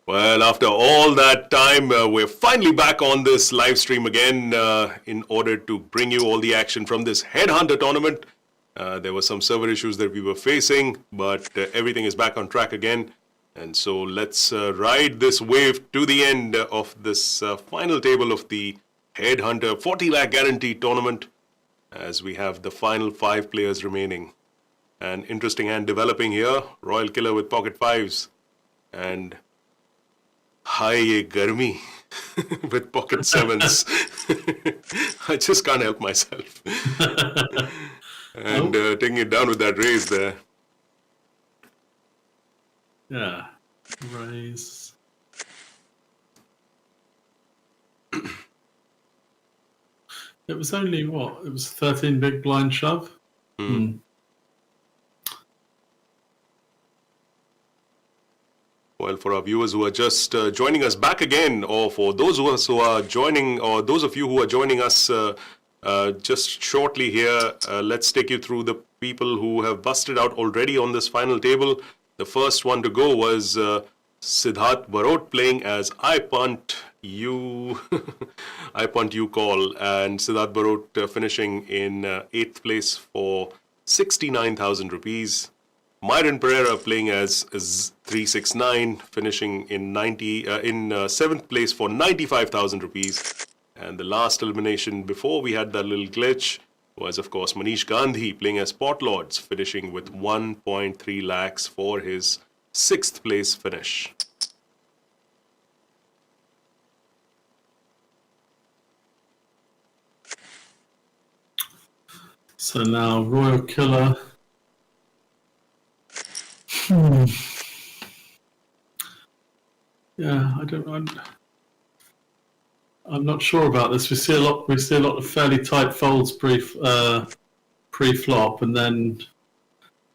Well, after all that time, we're finally back on this live stream again in order to bring you all the action from this Headhunter tournament. There were some server issues that we were facing, but everything is back on track again. And so let's ride this wave to the end of this final table of the Headhunter 40 lakh guarantee tournament, as we have the final 5 players remaining. An interesting hand developing here. Royal Killer with pocket 5s and Hi Ye Garmi with pocket 7s. I just can't help myself. And taking it down with that raise there. Yeah, raise. It was only what? It was 13 big blind shove. Well, for our viewers who are just joining us back again, or for those of us who are joining, or those of you who are joining us just shortly here, let's take you through the people who have busted out already on this final table. The first one to go was Siddharth Barot playing as I Punt, You I Punt, You Call, and Siddharth Barot finishing in 8th place for 69,000 rupees. Myron Pereria playing as 369, finishing in 7th place for 95,000 rupees. And the last elimination before we had that little glitch was, of course, Manish Gandhi playing as Pot Lords, finishing with 1.3 lakhs for his 6th place finish. So now Royal Killer. Yeah, I'm not sure about this. We see a lot of fairly tight folds pre-flop, and then,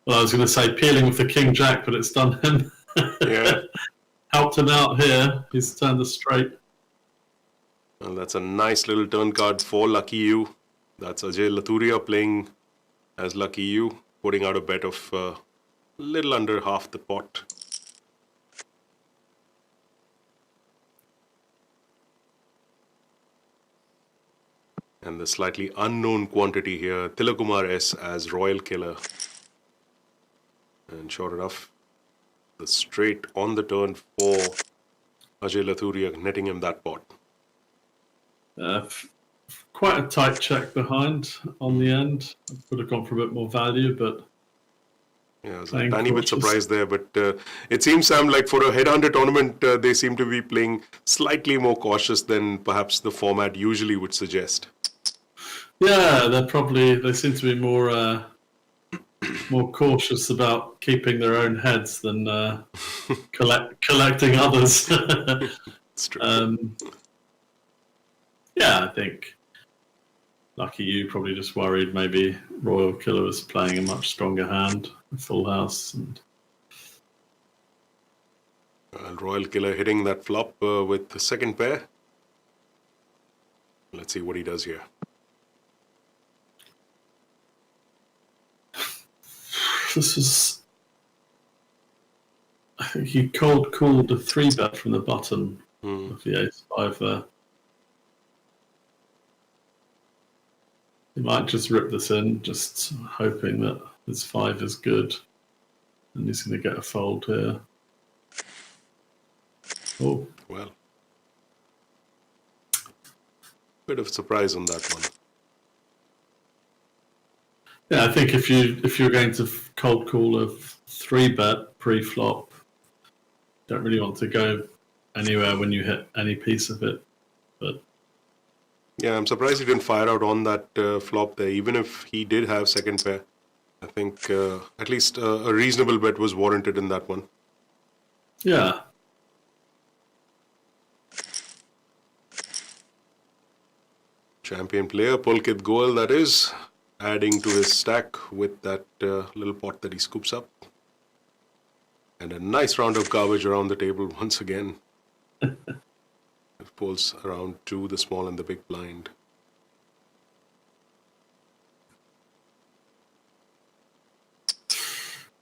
well, I was going to say peeling with the King Jack, but it's done him. Yeah. Helped him out here. He's turned the straight. Well, that's a nice little turn card for Lucky You. That's Ajay Laturia playing as Lucky You, putting out a bet of little under half the pot. And the slightly unknown quantity here, Tilakumar S as Royal Killer. And sure enough, the straight on the turn for Ajay Laturia, netting him that pot. Quite a tight check behind on the end. I could have gone for a bit more value, but yeah, I was a tiny bit surprised there, but it seems, Sam, like for a Headhunter tournament, they seem to be playing slightly more cautious than perhaps the format usually would suggest. Yeah, they seem to be more cautious about keeping their own heads than collecting others. It's true. Yeah, I think Lucky You probably just worried maybe Royal Killer was playing a much stronger hand, a full house. And Royal Killer hitting that flop with the second pair. Let's see what he does here. This was, I think he cold called a 3-bet from the button of the ace-5 there. He might just rip this in, just hoping that his 5 is good. And he's going to get a fold here. Oh. Well. Bit of surprise on that one. Yeah, I think if you're going to cold call a 3-bet pre-flop, don't really want to go anywhere when you hit any piece of it. But yeah, I'm surprised he didn't fire out on that flop there, even if he did have second pair. I think at least a reasonable bet was warranted in that one. Yeah. Champion player, Pulkit Goyal, that is, adding to his stack with that little pot that he scoops up. And a nice round of garbage around the table once again. It pulls around to the small and the big blind.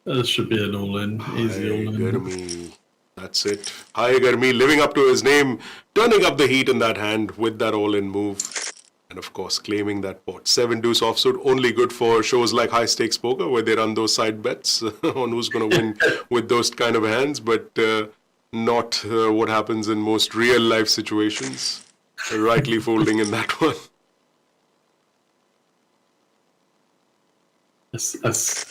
This should be an all-in, easy all-in. Garmi. That's it. High Garmi, living up to his name, turning up the heat in that hand with that all-in move. And of course, claiming that pot. 7 deuce offsuit, only good for shows like High Stakes Poker, where they run those side bets on who's going to win with those kind of hands, but not what happens in most real life situations. Rightly folding in that one. I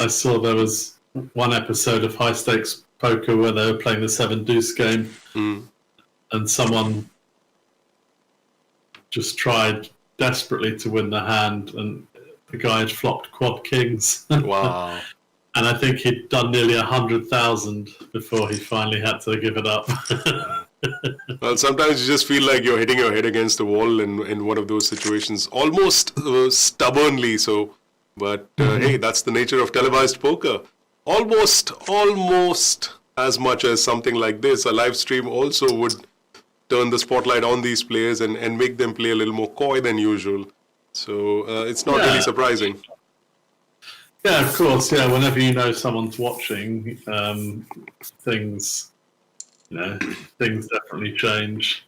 saw there was one episode of High Stakes Poker where they were playing the 7 deuce game, and someone just tried desperately to win the hand, and the guy had flopped quad kings. Wow. And I think he'd done nearly 100,000 before he finally had to give it up. Well, sometimes you just feel like you're hitting your head against the wall in one of those situations, almost stubbornly so. But hey, that's the nature of televised poker. Almost as much as something like this, a live stream also would turn the spotlight on these players and make them play a little more coy than usual. So it's not really surprising. Yeah, of course. Yeah, whenever you know someone's watching, things definitely change.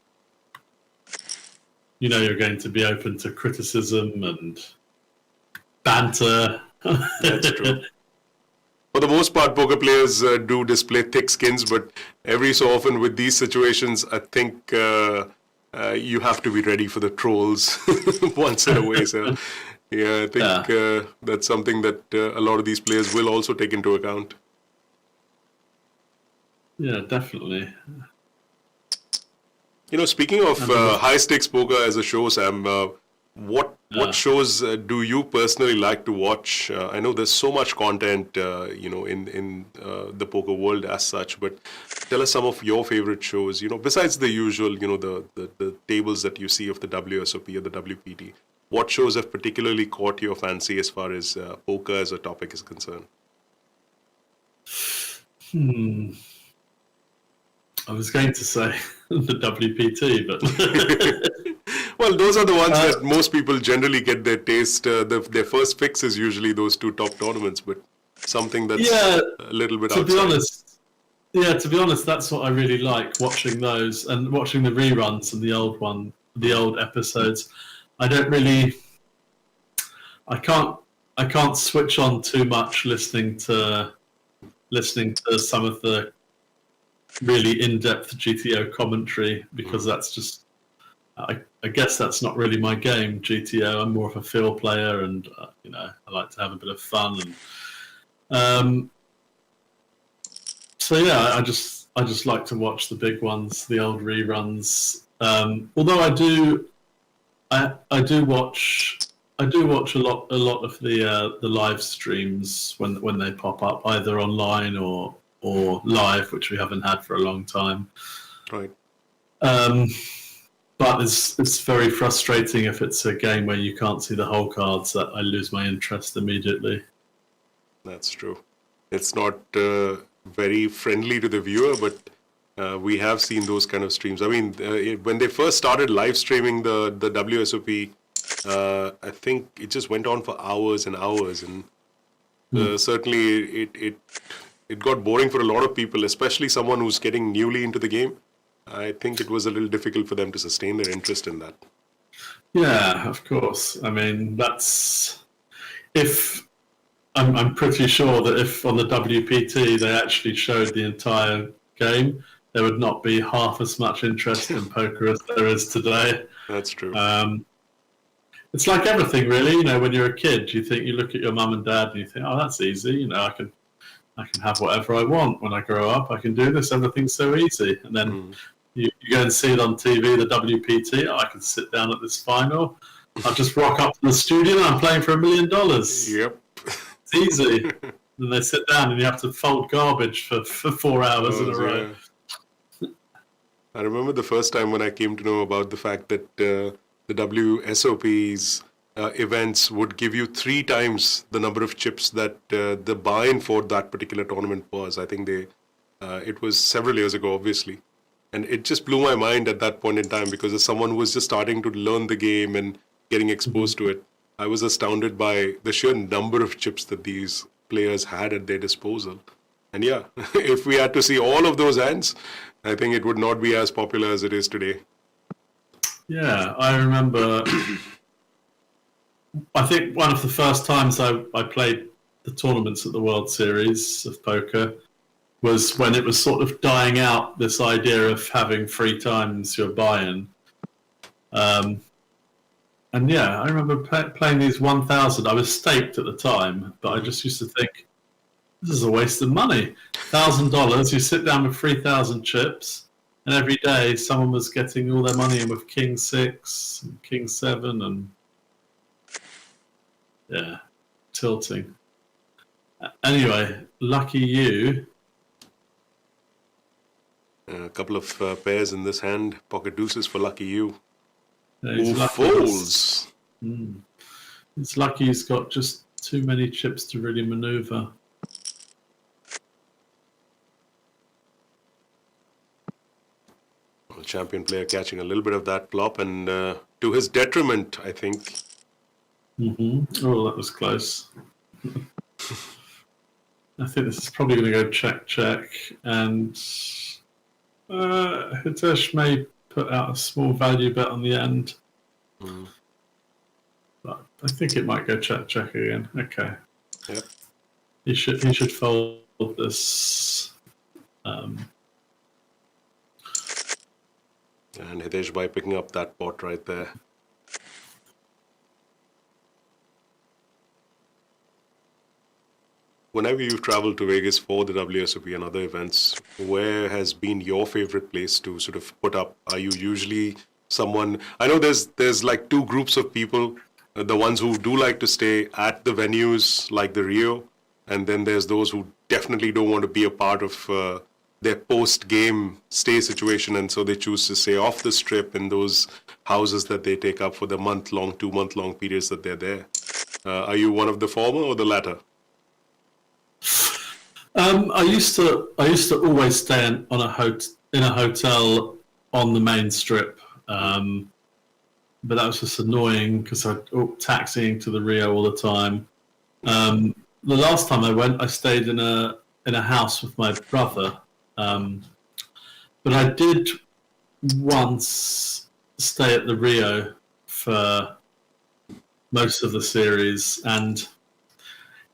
You know, you're going to be open to criticism and banter. That's true. For the most part, poker players do display thick skins, but every so often with these situations, I think you have to be ready for the trolls once in a way. So, yeah, I think that's something that a lot of these players will also take into account. Yeah, definitely. You know, speaking of high stakes poker as a show, Sam, what shows do you personally like to watch? I know there's so much content, in the poker world as such, but tell us some of your favorite shows. You know, besides the usual, the tables that you see of the WSOP or the WPT. What shows have particularly caught your fancy as far as poker as a topic is concerned? I was going to say the WPT, but well, those are the ones that most people generally get their taste. Their first fix is usually those two top tournaments, but something that's a little bit outside. To be honest, that's what I really like, watching those and watching the reruns and the old episodes. I can't switch on too much listening to some of the really in-depth GTO commentary, because that's just I guess that's not really my game. GTO, I'm more of a feel player, and I like to have a bit of fun. And so yeah, I just like to watch the big ones, the old reruns. Although I do watch a lot of the live streams when they pop up, either online or live, which we haven't had for a long time. Right. But it's very frustrating if it's a game where you can't see the whole cards, that I lose my interest immediately. That's true. It's not very friendly to the viewer, but we have seen those kind of streams. I mean, when they first started live streaming the WSOP, I think it just went on for hours and hours, and certainly it got boring for a lot of people, especially someone who's getting newly into the game. I think it was a little difficult for them to sustain their interest in that. Yeah, of course. I mean, I'm pretty sure that if on the WPT they actually showed the entire game, there would not be half as much interest in poker as there is today. That's true. It's like everything, really. When you're a kid, you look at your mum and dad and you think, oh, that's easy. I can have whatever I want when I grow up. I can do this. Everything's so easy. And then you go and see it on TV, the WPT. Oh, I can sit down at this final. I'll just rock up to the studio and I'm playing for $1 million. Yep. It's easy. And they sit down and you have to fold garbage for 4 hours in a row. Yeah. I remember the first time when I came to know about the fact that the WSOP's events would give you 3 times the number of chips that the buy-in for that particular tournament was. I think it was several years ago, obviously. And it just blew my mind at that point in time, because as someone who was just starting to learn the game and getting exposed to it, I was astounded by the sheer number of chips that these players had at their disposal. And yeah, if we had to see all of those hands, I think it would not be as popular as it is today. Yeah, I remember. I think one of the first times I played the tournaments at the World Series of Poker was when it was sort of dying out, this idea of having 3 times your buy-in. And yeah, I remember playing these 1,000. I was staked at the time, but I just used to think, this is a waste of money. $1,000, you sit down with 3,000 chips, and every day someone was getting all their money in with King 6, and King 7, and yeah, tilting. Anyway, lucky you. A couple of pairs in this hand. Pocket deuces for lucky you. Who folds? It's lucky he's got just too many chips to really maneuver. Well, champion player catching a little bit of that flop, and to his detriment, I think. Oh, that was close. I think this is probably going to go check, and Hitesh may put out a small value bet on the end. But I think it might go check again. Okay. Yep. He should fold this. And Hitesh by picking up that pot right there. Whenever you've traveled to Vegas for the WSOP and other events, where has been your favorite place to sort of put up? Are you usually someone? I know there's like two groups of people. The ones who do like to stay at the venues like the Rio, and then there's those who definitely don't want to be a part of their post-game stay situation, and so they choose to stay off the strip in those houses that they take up for the month-long, 2-month-long periods that they're there. Are you one of the former or the latter? I used to always stay in a hotel on the main strip, but that was just annoying because I taxiing to the Rio all the time. The last time I went, I stayed in a house with my brother, but I did once stay at the Rio for most of the series, and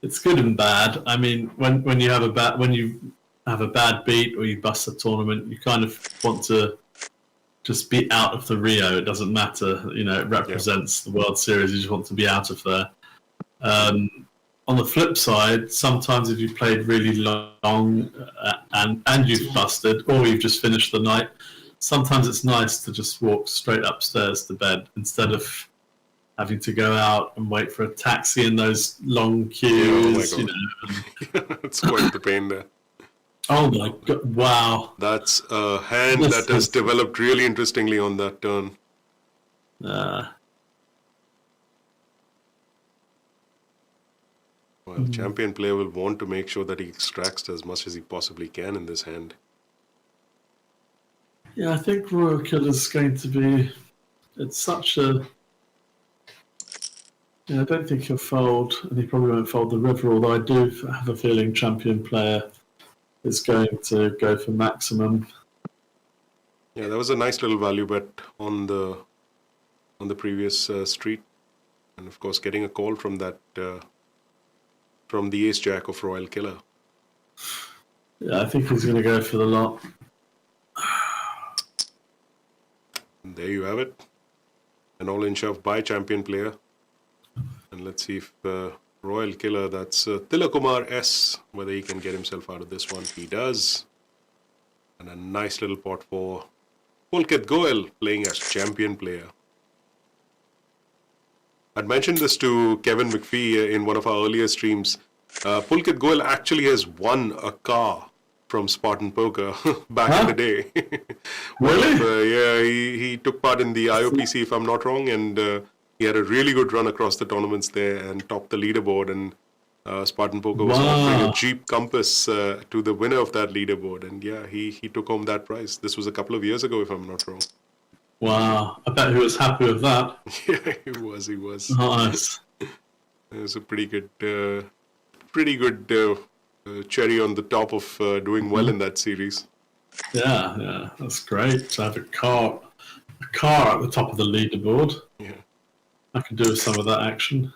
it's good and bad. I mean, when you have a bad beat or you bust a tournament, you kind of want to just be out of the Rio. It doesn't matter, it represents the World Series. You just want to be out of there. On the flip side, sometimes if you've played really long and you've busted, or you've just finished the night, sometimes it's nice to just walk straight upstairs to bed instead of having to go out and wait for a taxi in those long queues. Oh my God. It's quite the pain there. Oh my God! Wow. That's a hand that has developed really interestingly on that turn. Well, champion player will want to make sure that he extracts as much as he possibly can in this hand. Yeah, I think Royal Killer's going to be. It's such a. Yeah, I don't think he'll fold, and he probably won't fold the river. Although I do have a feeling champion player is going to go for maximum. Yeah, that was a nice little value bet on the previous street, and of course getting a call from that from the Ace Jack of Royal Killer. Yeah, I think he's going to go for the lot. And there you have it, an all-in shove by champion player. And let's see if Royal Killer, that's Tilakumar S, whether he can get himself out of this one. He does. And a nice little pot for Pulkit Goyal playing as champion player. I'd mentioned this to Kevin McPhee in one of our earlier streams. Pulkit Goyal actually has won a car from Spartan Poker back in the day. Really? Yeah, he took part in the IOPC, if I'm not wrong, and he had a really good run across the tournaments there and topped the leaderboard. And Spartan Poker was offering a Jeep Compass to the winner of that leaderboard. And yeah, he took home that prize. This was a couple of years ago, if I'm not wrong. Wow, I bet he was happy with that. Yeah, he was. Nice. It was a pretty good cherry on the top of doing well in that series. Yeah, that's great to have a car at the top of the leaderboard. Yeah. I can do with some of that action.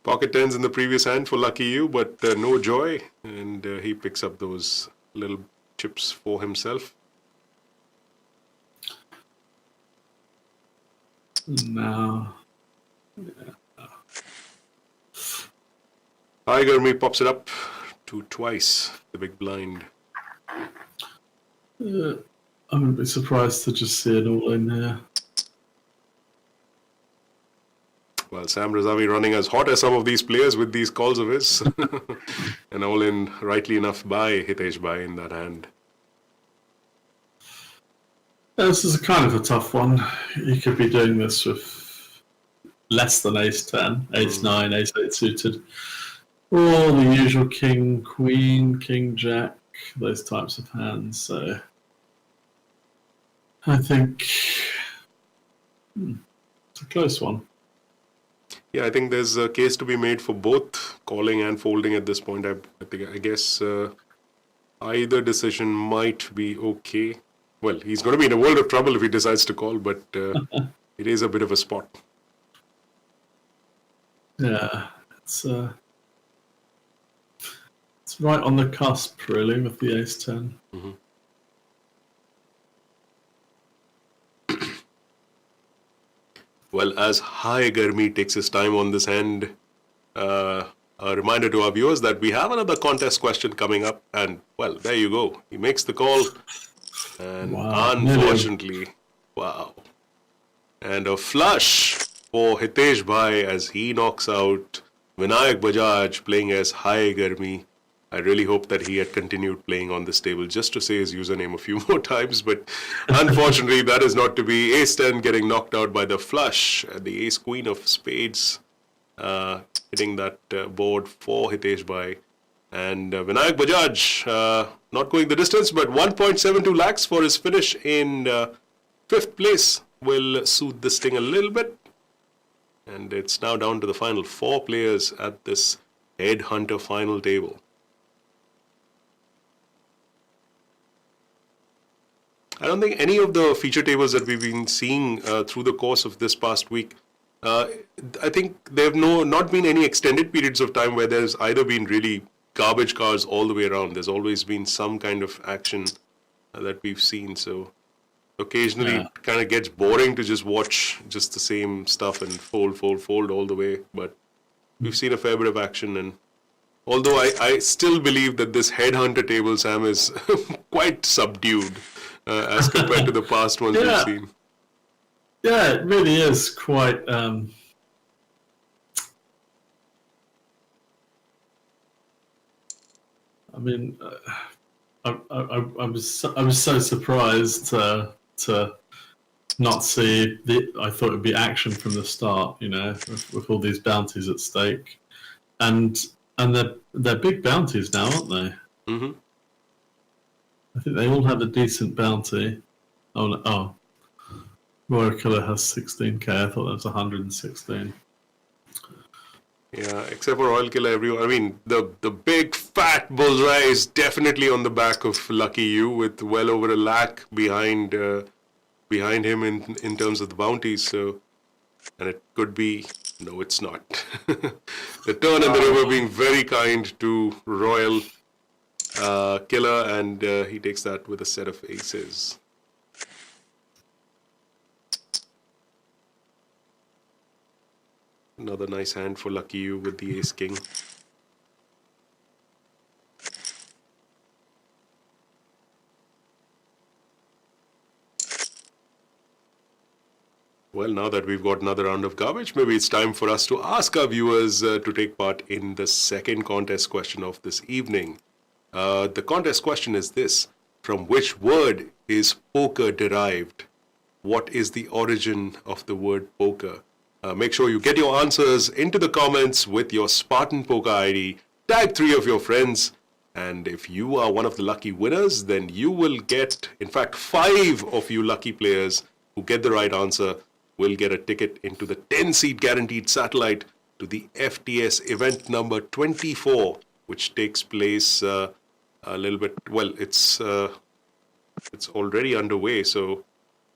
Pocket tens in the previous hand for Lucky You, but no joy, and he picks up those little chips for himself. No. High Gurmi pops it up to twice the big blind. I'm a bit surprised to just see it all in here. Well, Sam Razami running as hot as some of these players with these calls of his. And all in, rightly enough, by Hitesh Bhai in that hand. This is a kind of a tough one. You could be doing this with less than ace 10, ace 9, ace 8 suited. All the usual king, queen, king, jack, those types of hands. So I think it's a close one. Yeah, I think there's a case to be made for both calling and folding at this point. I guess either decision might be okay. Well, he's going to be in a world of trouble if he decides to call, but it is a bit of a spot. Yeah, it's right on the cusp, really, with the ace 10. Mm-hmm. Well, as High Gurmi takes his time on this hand, a reminder to our viewers that we have another contest question coming up, and well, there you go. He makes the call, and unfortunately, wow. And a flush for Hitesh Bhai as he knocks out Vinayak Bajaj playing as High Gurmi. I really hope that he had continued playing on this table just to say his username a few more times, but unfortunately that is not to be. Ace 10 getting knocked out by the flush, the ace queen of spades hitting that board for Hitesh Bhai. And Vinayak Bajaj not going the distance, but 1.72 lakhs for his finish in 5th place will soothe this thing a little bit. And it's now down to the final 4 players at this Headhunter final table. I don't think any of the feature tables that we've been seeing through the course of this past week, I think there have not been any extended periods of time where there's either been really garbage cards all the way around. There's always been some kind of action that we've seen. So occasionally it kind of gets boring to just watch just the same stuff and fold all the way. But we've seen a fair bit of action. And although I still believe that this Headhunter table, Sam, is quite subdued. As compared to the past ones we've seen. Yeah, it really is quite. I mean, I was so surprised to not see I thought it would be action from the start. You know, with all these bounties at stake, and they're big bounties now, aren't they? Mm-hmm. I think they all have a decent bounty. Oh, Royal Killer has 16k. I thought that was 116. Yeah, except for Royal Killer, everyone. I mean, the big fat bullseye is definitely on the back of Lucky You with well over a lakh behind him in terms of the bounties. So, and it could be no, it's not. The turn and the river being very kind to Royal Killer, and he takes that with a set of aces. Another nice hand for Lucky You with the ace king. Well, now that we've got another round of garbage, maybe it's time for us to ask our viewers to take part in the second contest question of this evening. The contest question is this: from which word is poker derived? What is the origin of the word poker? Make sure you get your answers into the comments with your Spartan Poker ID. Tag 3 of your friends. And if you are one of the lucky winners, then you will get, in fact, 5 of you lucky players who get the right answer will get a ticket into the 10-seat guaranteed satellite to the FTS event number 24, which takes place a little bit. Well, it's already underway, so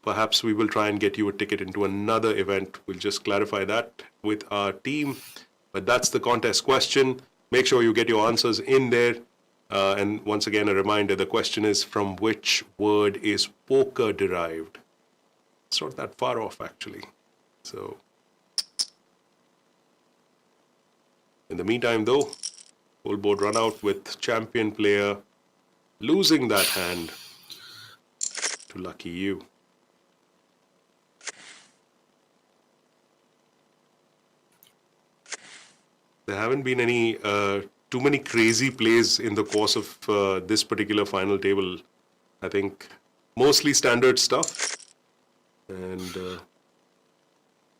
perhaps we will try and get you a ticket into another event. We'll just clarify that with our team. But that's the contest question. Make sure you get your answers in there. And once again, a reminder, the question is, from which word is poker derived? It's not that far off, actually. So, in the meantime, though, full board run out with champion player losing that hand to lucky you. There haven't been any too many crazy plays in the course of this particular final table. I think mostly standard stuff. And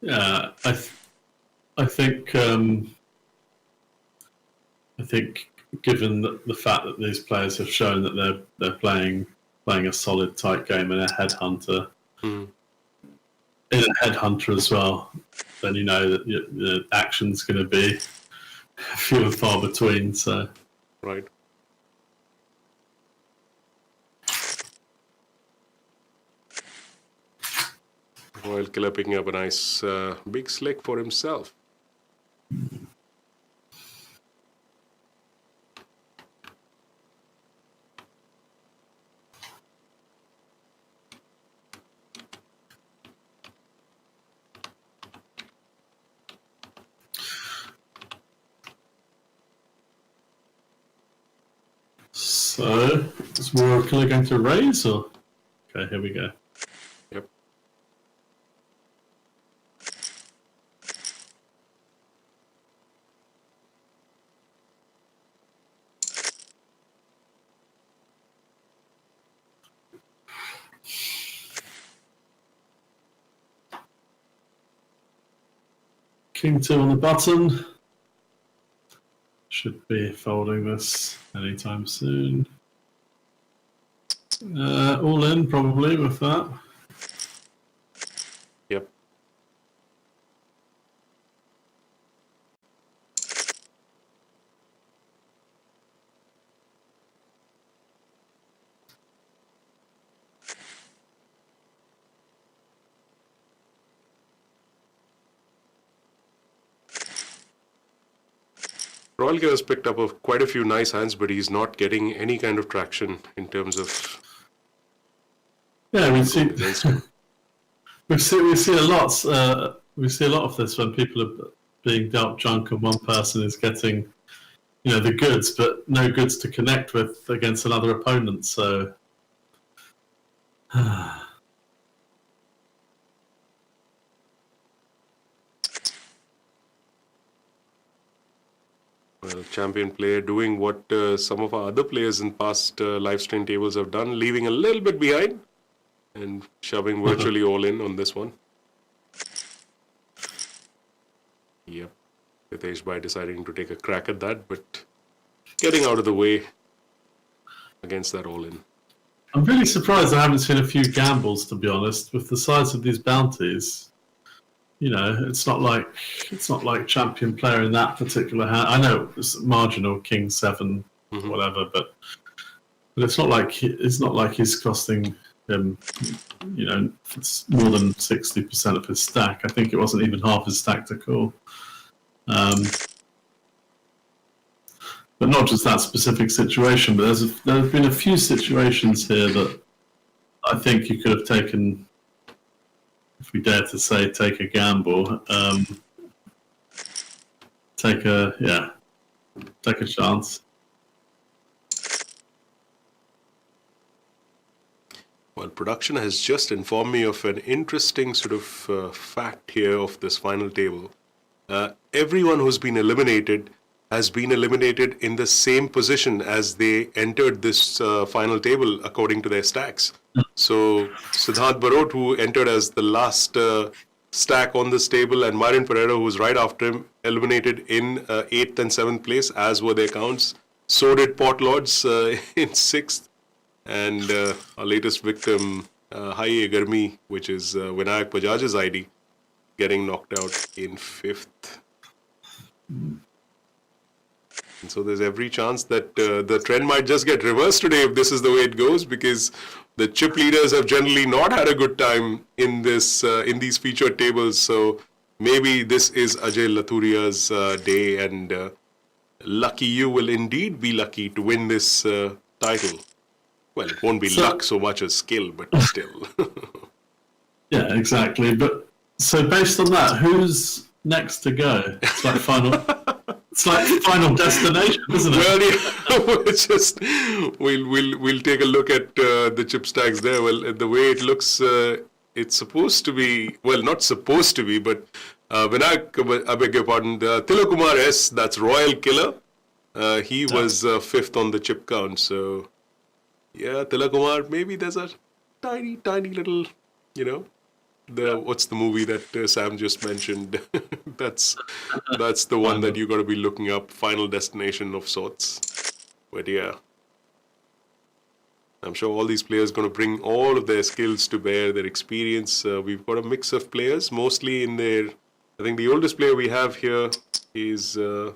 yeah, I think given the fact that these players have shown that they're playing a solid tight game and a headhunter, in a headhunter as well, then you know that the action's going to be few and far between. So right. Royal Killer picking up a nice big slick for himself. So is Royal Killer going to raise, or okay? Here we go. Yep. King 2 on the button. Should be folding this anytime soon. All in probably with that. Yep. Royal Killer has picked up quite a few nice hands, but he's not getting any kind of traction in terms of. Yeah, we see a lot. We see a lot of this when people are being dealt junk, and one person is getting, the goods, but no goods to connect with against another opponent. So, Well, champion player doing what some of our other players in past live stream tables have done, leaving a little bit behind and shoving virtually all in on this one. Yep. Hitesh by deciding to take a crack at that, but getting out of the way against that all in. I'm really surprised I haven't seen a few gambles, to be honest, with the size of these bounties. It's not like champion player in that particular hand. I know it's marginal, King 7, whatever, but it's not like he's costing him, it's more than 60% of his stack. I think it wasn't even half his stack to call. But not just that specific situation, but there have been a few situations here that I think you could have taken. If we dare to say, take a gamble, take a chance. Well, production has just informed me of an interesting sort of fact here of this final table. Everyone who's been eliminated has been eliminated in the same position as they entered this final table according to their stacks. So Siddharth Barot, who entered as the last stack on this table, and Myron Pereria, who was right after him, eliminated in 8th and 7th place, as were their counts. So did Pot Lords in 6th. And our latest victim, Hai Garmi, which is Vinayak Bajaj's ID, getting knocked out in 5th. And so there's every chance that the trend might just get reversed today if this is the way it goes, because the chip leaders have generally not had a good time in these featured tables. So maybe this is Ajay Laturia's day, and lucky you will indeed be lucky to win this title. Well, it won't be luck so much as skill, but still. Yeah, exactly. But so based on that, who's next to go? It's like final. It's like final destination, isn't it? Well, yeah, it's just we'll take a look at the chip stacks there. Well, the way it looks, it's supposed to be, well, not supposed to be, but Vinayak, I beg your pardon, Tilakumar S, that's Royal Killer. He was fifth on the chip count. So yeah, Tilakumar, maybe there's a tiny little, what's the movie that Sam just mentioned? that's the one that you got to be looking up, Final Destination of sorts. But yeah, I'm sure all these players going to bring all of their skills to bear, their experience. We've got a mix of players, mostly in their. I think the oldest player we have here is the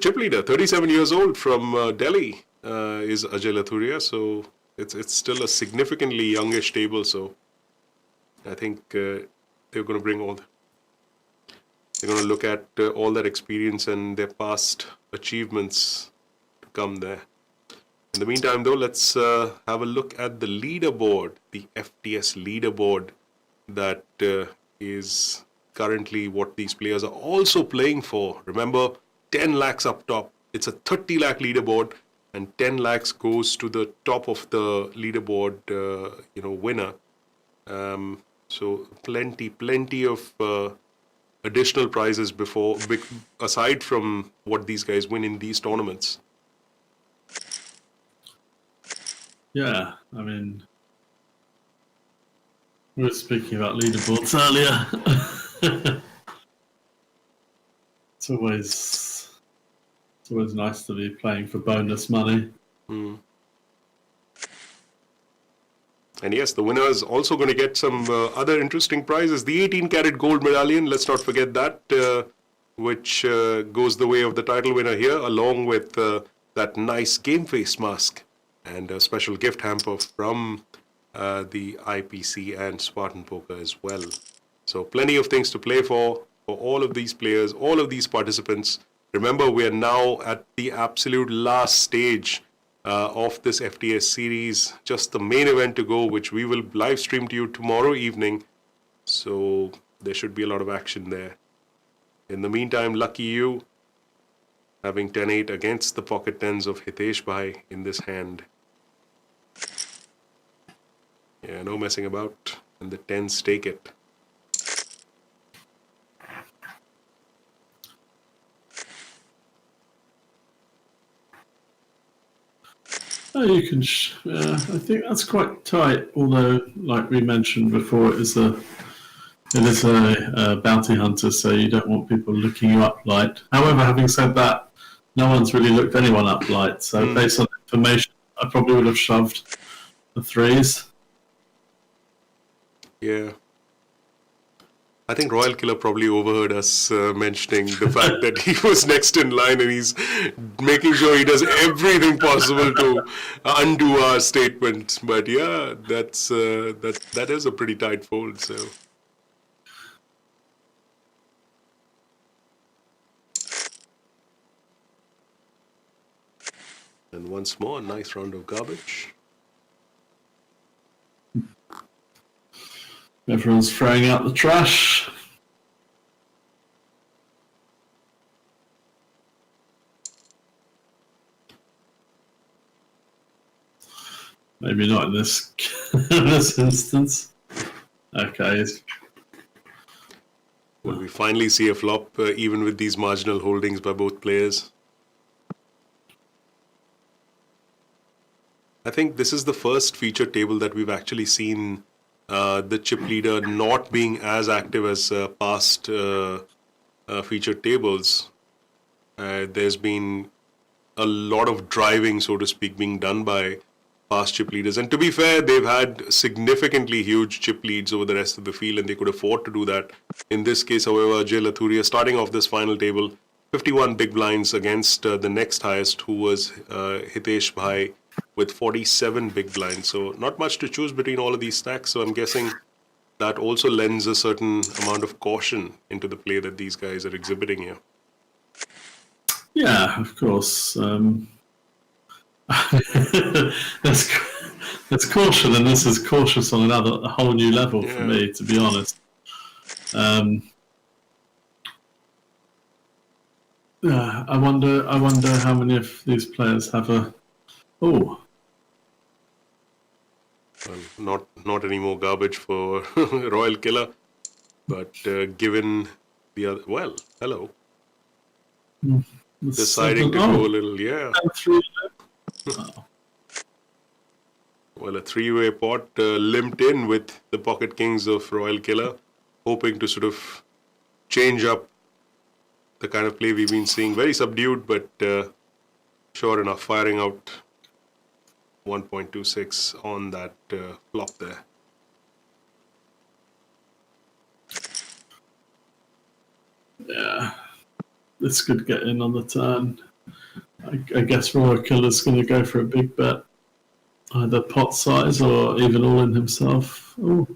chip leader, 37 years old from Delhi, is Ajay Lathuria. So it's still a significantly youngish table. So I think they're going to bring they're going to look at all that experience and their past achievements to come there. In the meantime, though, let's have a look at the leaderboard, the FTS leaderboard that is currently what these players are also playing for. Remember, 10 lakhs up top. It's a 30 lakh leaderboard, and 10 lakhs goes to the top of the leaderboard, winner. So plenty of additional prizes aside from what these guys win in these tournaments. Yeah, I mean, we were speaking about leaderboards earlier. It's always nice to be playing for bonus money. Mm. And yes, the winner is also going to get some other interesting prizes. The 18-carat gold medallion, let's not forget that, which goes the way of the title winner here, along with that nice game face mask and a special gift hamper from the IPC and Spartan Poker as well. So plenty of things to play for all of these players, all of these participants. Remember, we are now at the absolute last stage of this FTS series, just the main event to go, which we will live stream to you tomorrow evening. So there should be a lot of action there. In the meantime, lucky you, having 10-8 against the pocket tens of Hitesh Bhai in this hand. Yeah, no messing about, and the tens take it. Oh, you can. I think that's quite tight. Although, like we mentioned before, it is a bounty hunter, so you don't want people looking you up light. However, having said that, no one's really looked anyone up light. So based on information, I probably would have shoved the threes. Yeah. I think Royal Killer probably overheard us mentioning the fact that he was next in line, and he's making sure he does everything possible to undo our statement. But yeah, that is a pretty tight fold. So. And once more, a nice round of garbage. Everyone's throwing out the trash. Maybe not in this in this instance. Okay. Will we finally see a flop, even with these marginal holdings by both players? I think this is the first feature table that we've actually seen the chip leader not being as active as past featured tables. There's been a lot of driving, so to speak, being done by past chip leaders. And to be fair, they've had significantly huge chip leads over the rest of the field, and they could afford to do that. In this case, however, Ajay Lathuria, starting off this final table, 51 big blinds against the next highest, who was Hitesh Bhai with 47 big blinds. So not much to choose between all of these stacks. So I'm guessing that also lends a certain amount of caution into the play that these guys are exhibiting here. Yeah, of course. There's caution, and this is cautious on a whole new level for me, to be honest. I wonder how many of these players have a. Oh, well, not any more garbage for Royal Killer, but given the other, well, hello, deciding to go a little, well, a three-way pot limped in with the Pocket Kings of Royal Killer, hoping to sort of change up the kind of play we've been seeing. Very subdued, but sure enough, firing out 1.26 on that flop there. Yeah, this could get in on the turn. I guess Royal Killer's going to go for a big bet, either pot size or even all in himself. Oh.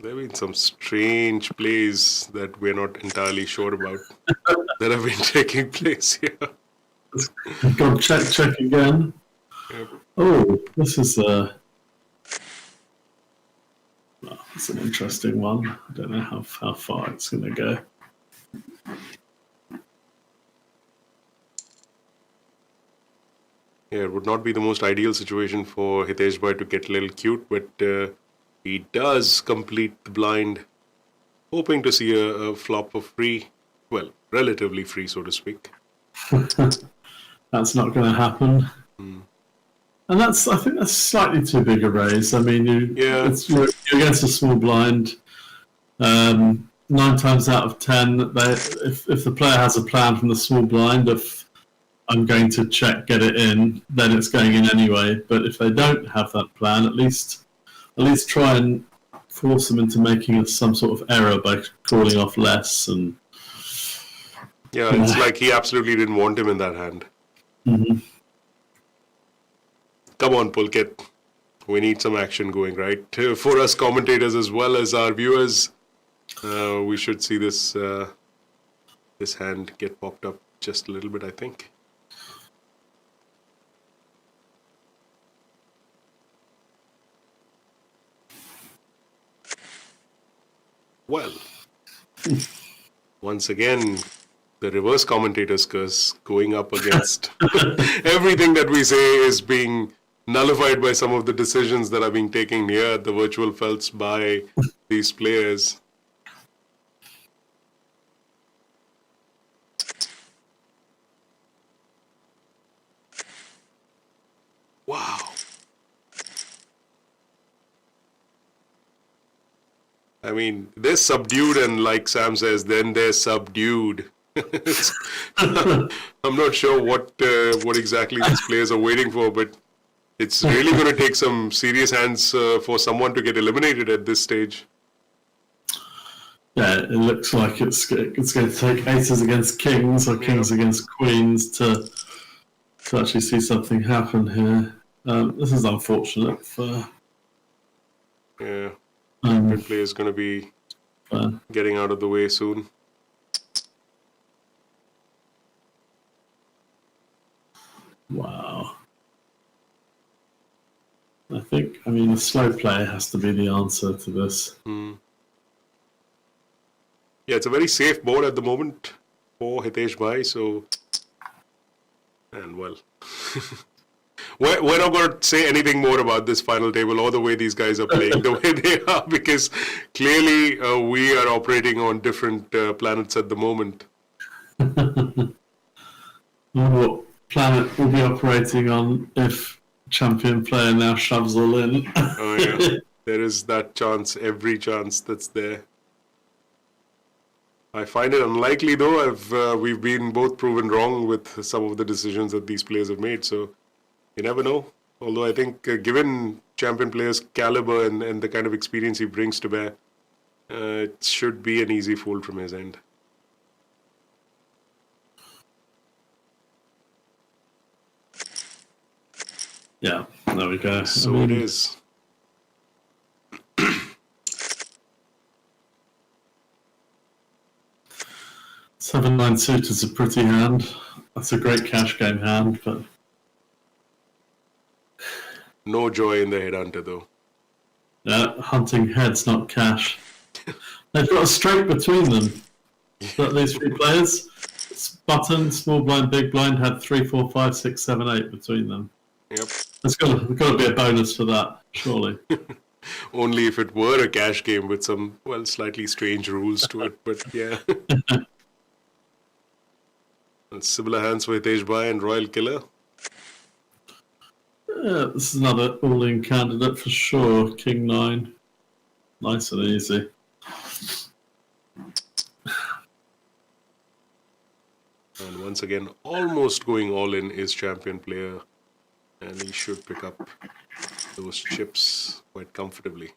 There have been some strange plays that we're not entirely sure about that have been taking place here. Go check again. Yep. Oh, this is it's an interesting one. I don't know how far it's going to go. Yeah, it would not be the most ideal situation for Hitesh Bhai to get a little cute, but he does complete the blind, hoping to see a flop of free, well, relatively free, so to speak. That's not going to happen. And I think that's slightly too big a raise. I mean, you're against a small blind. 9 times out of 10, if the player has a plan from the small blind of I'm going to check, get it in, then it's going in anyway. But if they don't have that plan, at least try and force them into making some sort of error by calling off less. And it's like he absolutely didn't want him in that hand. Mm-hmm. Come on, Pulkit. We need some action going, right? For us commentators as well as our viewers, we should see this hand get popped up just a little bit, I think. Well, once again, the reverse commentator's curse going up against everything that we say is being nullified by some of the decisions that are being taken here at the virtual felts by these players. Wow. I mean, they're subdued, and like Sam says, then they're subdued. I'm not sure what exactly these players are waiting for, but it's really going to take some serious hands for someone to get eliminated at this stage. Yeah, it looks like it's going to take aces against kings or kings against queens to actually see something happen here. This is unfortunate for. Yeah, the player is going to be getting out of the way soon. Wow. I mean, a slow play has to be the answer to this. Yeah, it's a very safe board at the moment for Hitesh Bhai, so... And well... We're not going to say anything more about this final table or the way these guys are playing the way they are, because clearly we are operating on different planets at the moment. What planet will be operating on if champion player now shoves all in? Oh yeah, there is that chance, every chance that's there. I find it unlikely though. We've been both proven wrong with some of the decisions that these players have made, so you never know. Although I think given champion player's caliber and the kind of experience he brings to bear, it should be an easy fold from his end. Yeah, there we go. So it is. 7-9 suit is a pretty hand. That's a great cash game hand, but No joy in the headhunter, though. yeah, hunting heads, not cash. They've got a straight between them. But these three players, button, small blind, big blind, had 3, 4, 5, 6, 7, 8 between them. Yep. There's got to be a bonus for that, surely. Only if it were a cash game with some, well, slightly strange rules to it, but yeah. And similar hands for Hitesh Bhai and Royal Killer. Yeah, this is another all-in candidate for sure. King 9. Nice and easy. And once again, almost going all in is champion player. And he should pick up those chips quite comfortably.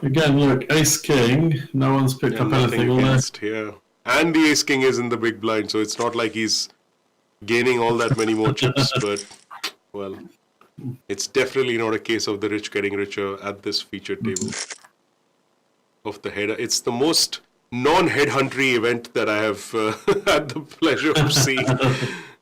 Again, look, Ace King. No one's picked up anything on there. Yeah. And the Ace King is in the big blind, so it's not like he's gaining all that many more chips. But, well, it's definitely not a case of the rich getting richer at this featured table of the header. It's the most non-headhuntery event that I have had the pleasure of seeing.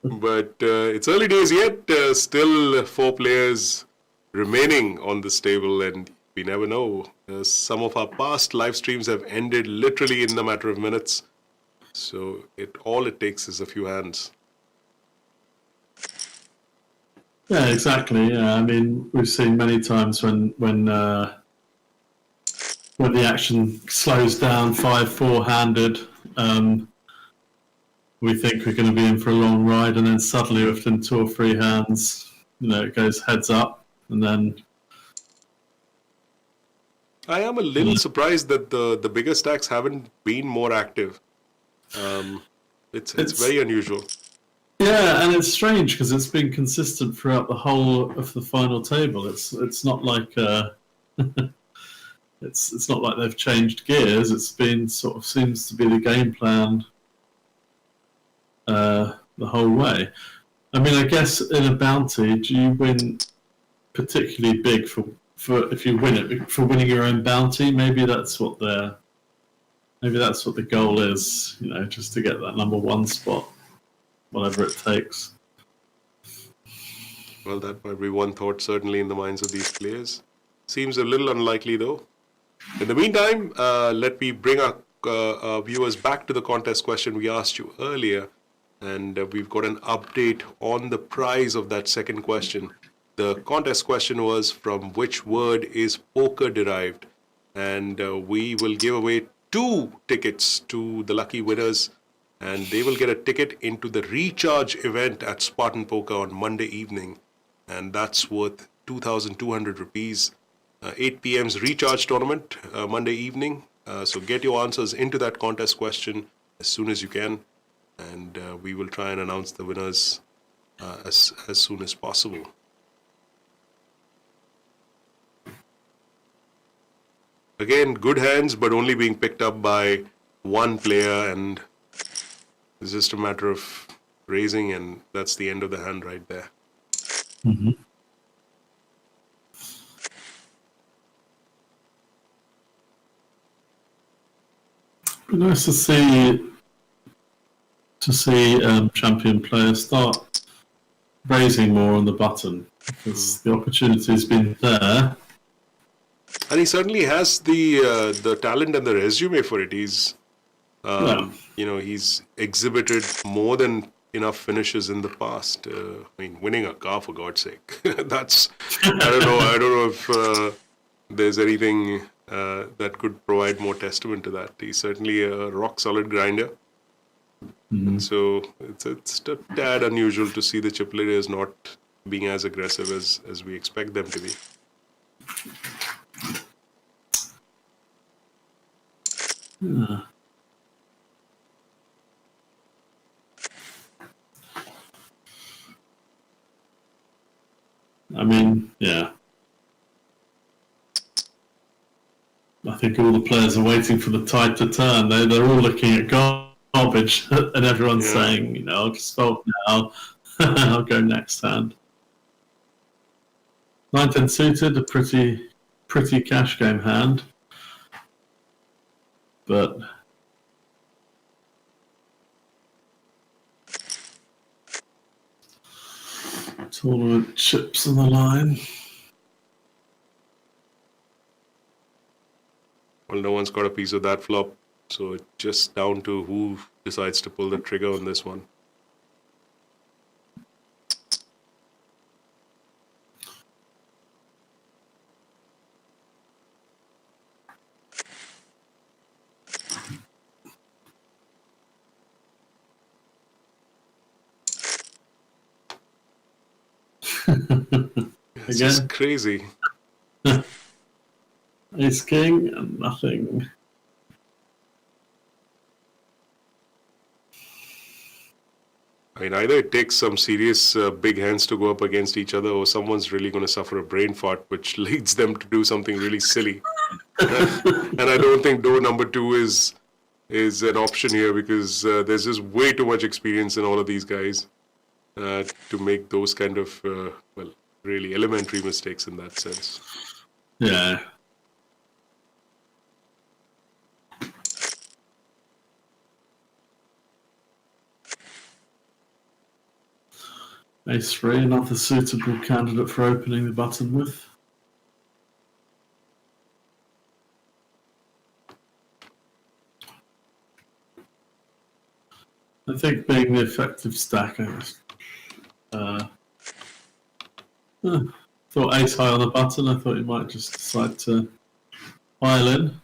But it's early days yet. Still 4 players remaining on this table, and we never know. Some of our past live streams have ended literally in a matter of minutes. So all it takes is a few hands. Yeah, exactly. Yeah, I mean, we've seen many times when the action slows down 5-4 handed, we think we're going to be in for a long ride, and then suddenly within 2 or 3 hands, it goes heads up, and then. I am a little surprised that the bigger stacks haven't been more active. It's very unusual. Yeah, and it's strange because it's been consistent throughout the whole of the final table. It's not like it's not like they've changed gears. It's been sort of seems to be the game plan the whole way. I mean, I guess in a bounty, do you win particularly big for if you win it for winning your own bounty? Maybe that's what the goal is. Just to get that number 1 spot, whatever it takes. Well, that might be one thought, certainly in the minds of these players. Seems a little unlikely, though. In the meantime, let me bring our viewers back to the contest question we asked you earlier. And we've got an update on the prize of that second question. The contest question was, from which word is poker derived? And we will give away 2 tickets to the lucky winners. And they will get a ticket into the recharge event at Spartan Poker on Monday evening. And that's worth 2,200 rupees. 8 p.m.'s recharge tournament, Monday evening. So get your answers into that contest question as soon as you can. And we will try and announce the winners as soon as possible. Again, good hands, but only being picked up by 1 player, and it's just a matter of raising, and that's the end of the hand right there. Mm-hmm. Nice to see champion players start raising more on the button, because the opportunity's been there. And he certainly has the talent and the resume for it. He's he's exhibited more than enough finishes in the past. Winning a car, for God's sake. That's I don't know if there's anything that could provide more testament to that. He's certainly a rock solid grinder. Mm-hmm. And so it's a tad unusual to see the chip players not being as aggressive as we expect them to be. Yeah. think all the players are waiting for the tide to turn. They're all looking at garbage, and everyone's saying, I'll just fold now. I'll go next hand. 9-10 suited, a pretty cash game hand, but tournament chips on the line. Well, no one's got a piece of that flop, so it's just down to who decides to pull the trigger on this one. It's just crazy. Ace king and nothing. I mean, either it takes some serious big hands to go up against each other, or someone's really going to suffer a brain fart, which leads them to do something really silly. And I don't think door number 2 is an option here, because there's just way too much experience in all of these guys to make those kind of, really elementary mistakes in that sense. Yeah. Ace 3, another suitable candidate for opening the button with. I think being the effective stacker, thought ace high on the button. I thought he might just decide to pile in.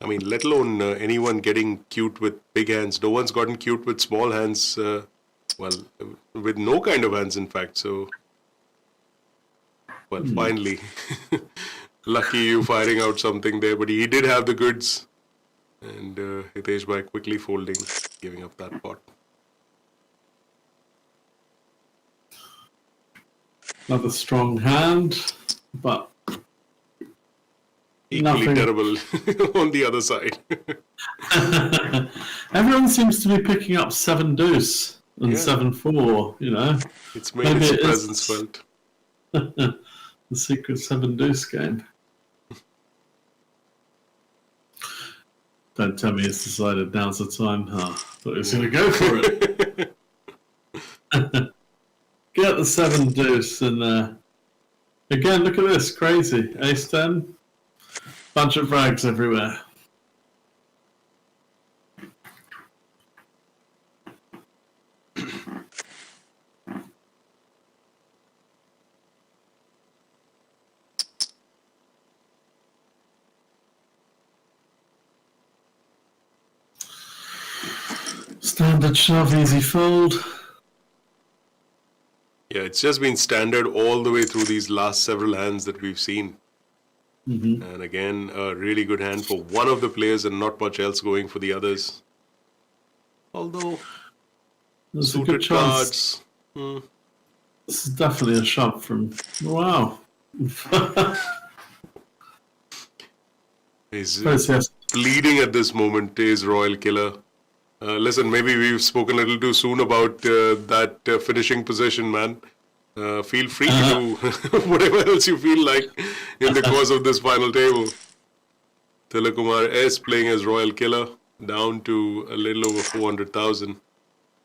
I mean, let alone anyone getting cute with big hands. No one's gotten cute with small hands, with no kind of hands, in fact. So, finally, lucky you firing out something there. But he did have the goods. And Hitesh Bhai quickly folding, giving up that pot. Another strong hand, but equally nothing. Terrible on the other side. Everyone seems to be picking up 7 deuce and 7-4, It's made its presence felt. The secret 7 deuce game. Don't tell me it's decided now's the time. Thought he was going to go for it. Get the 7 deuce and again, look at this, crazy. Ace 10. Bunch of rags everywhere. Standard shove, easy fold. Yeah, it's just been standard all the way through these last several hands that we've seen. Mm-hmm. And again, a really good hand for one of the players and not much else going for the others. Although, there's suited a good chance. Cards. This is definitely a shove from... Wow. He's bleeding at this moment, is Royal Killer. Listen, maybe we've spoken a little too soon about that finishing position, man. Feel free to do whatever else you feel like in the course of this final table. Tilakumar S playing as Royal Killer, down to a little over 400,000.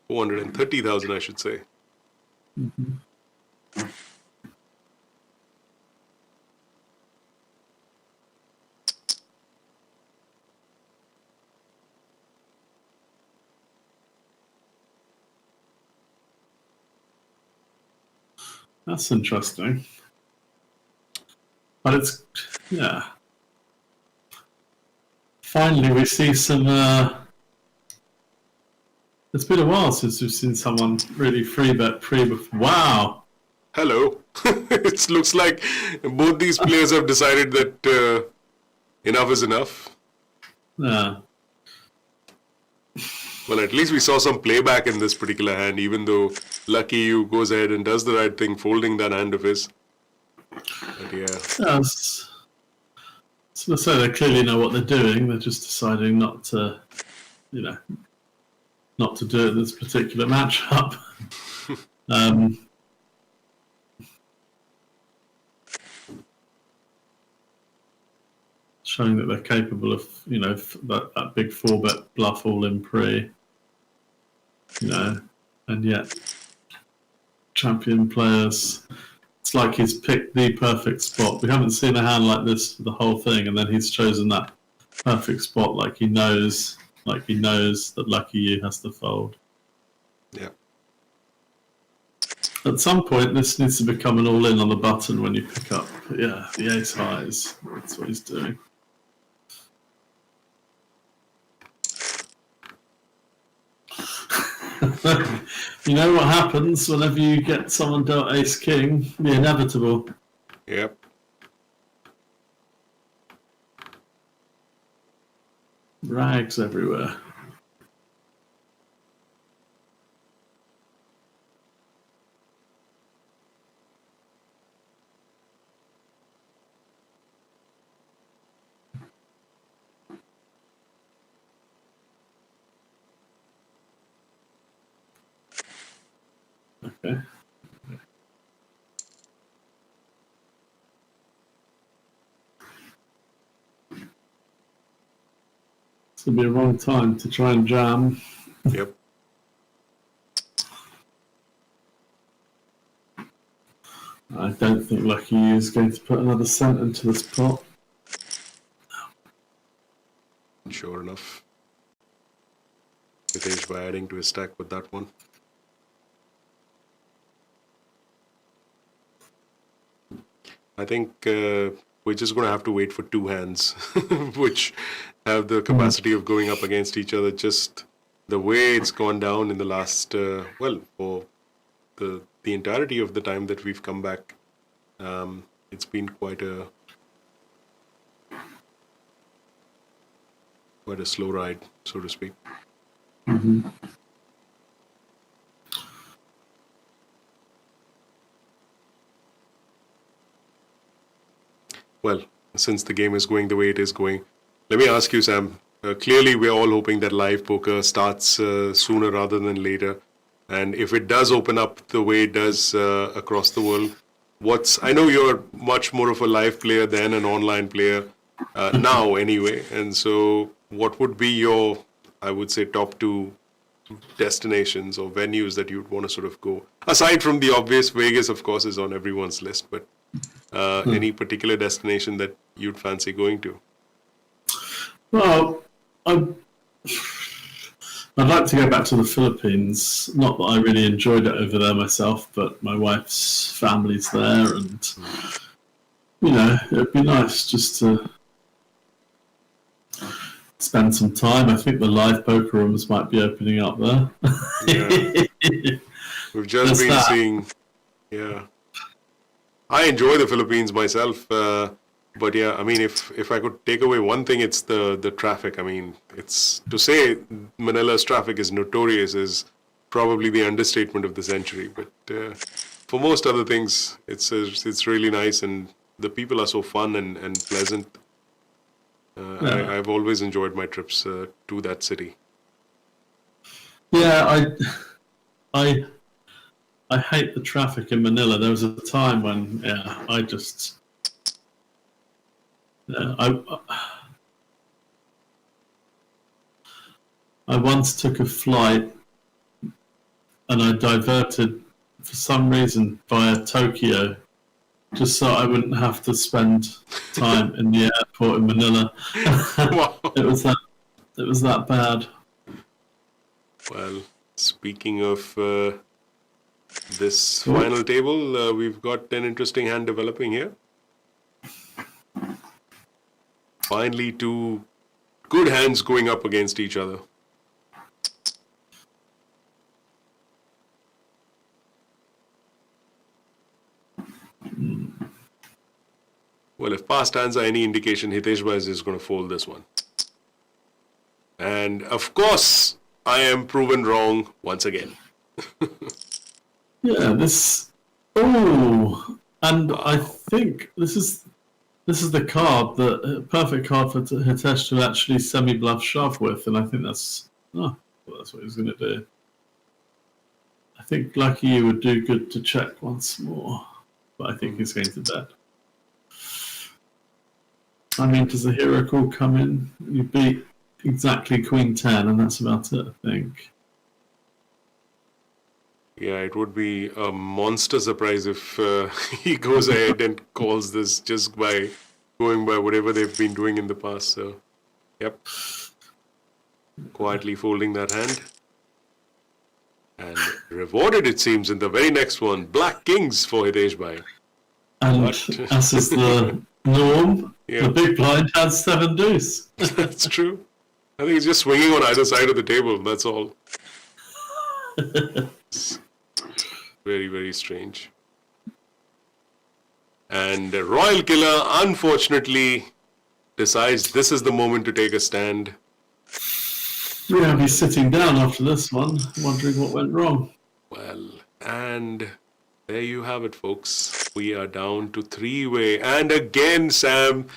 430,000, I should say. Mm-hmm. That's interesting. But it's, finally we see some, it's been a while since we've seen someone really free bet pre-before. Wow! Hello. It looks like both these players have decided that enough is enough. Yeah. Well, at least we saw some playback in this particular hand, even though Lucky You goes ahead and does the right thing, folding that hand of his. But yeah. Yes. So they clearly know what they're doing. They're just deciding not to, not to do it in this particular matchup. Showing that they're capable of, that big 4-bet bluff all in pre, and yet champion players, it's like he's picked the perfect spot. We haven't seen a hand like this for the whole thing, and then he's chosen that perfect spot like he knows that Lucky You has to fold. Yeah. At some point, this needs to become an all-in on the button when you pick up, the ace highs. That's what he's doing. You know what happens whenever you get someone dealt ace king? The inevitable. Yep. Rags everywhere. Okay. This would be a wrong time to try and jam. Yep. I don't think Lucky You is going to put another cent into this pot. Sure enough. Hitesh by adding to his stack with that one. I think we're just going to have to wait for two hands, which have the capacity of going up against each other. Just the way it's gone down in the last, for the entirety of the time that we've come back, it's been quite a slow ride, so to speak. Mm-hmm. Well, since the game is going the way it is going, let me ask you, Sam. Clearly, we're all hoping that live poker starts sooner rather than later. And if it does open up the way it does across the world, I know you're much more of a live player than an online player now anyway. And so what would be your, I would say, top two destinations or venues that you'd want to sort of go? Aside from the obvious, Vegas, of course, is on everyone's list, but any particular destination that you'd fancy going to? Well, I'd like to go back to the Philippines. Not that I really enjoyed it over there myself, but my wife's family's there, and it'd be nice just to spend some time. I think the live poker rooms might be opening up there. Yeah. We've just been seeing, yeah. I enjoy the Philippines myself, but yeah, I mean, if I could take away one thing, it's the traffic. I mean, it's to say Manila's traffic is notorious is probably the understatement of the century. But for most other things, it's really nice, and the people are so fun and pleasant. I've always enjoyed my trips to that city. Yeah, I hate the traffic in Manila. There was a time when, I just, I once took a flight and I diverted for some reason via Tokyo, just so I wouldn't have to spend time in the airport in Manila. Wow. It was that bad. Well, speaking of this final table, we've got an interesting hand developing here. Finally, two good hands going up against each other. Well, if past hands are any indication, Hitesh Bhai is just going to fold this one. And of course, I am proven wrong once again. Yeah, this. Oh, and I think this is the card, the perfect card for Hitesh to actually semi-bluff shove with, and I think that's that's what he's going to do. I think Lucky You would do good to check once more, but I think he's going to bet. I mean, does the hero call come in? You beat exactly Queen 10, and that's about it, I think. Yeah, it would be a monster surprise if he goes ahead and calls this just by going by whatever they've been doing in the past. So, yep. Quietly folding that hand. And rewarded, it seems, in the very next one. Black Kings for Hitesh Bhai. And as is the norm, the big blind has 7 deuce. That's true. I think he's just swinging on either side of the table, that's all. Very, very strange. And Royal Killer, unfortunately, decides this is the moment to take a stand. Yeah, he's sitting down after this one, wondering what went wrong. Well, and there you have it, folks. We are down to 3-way. And again, Sam,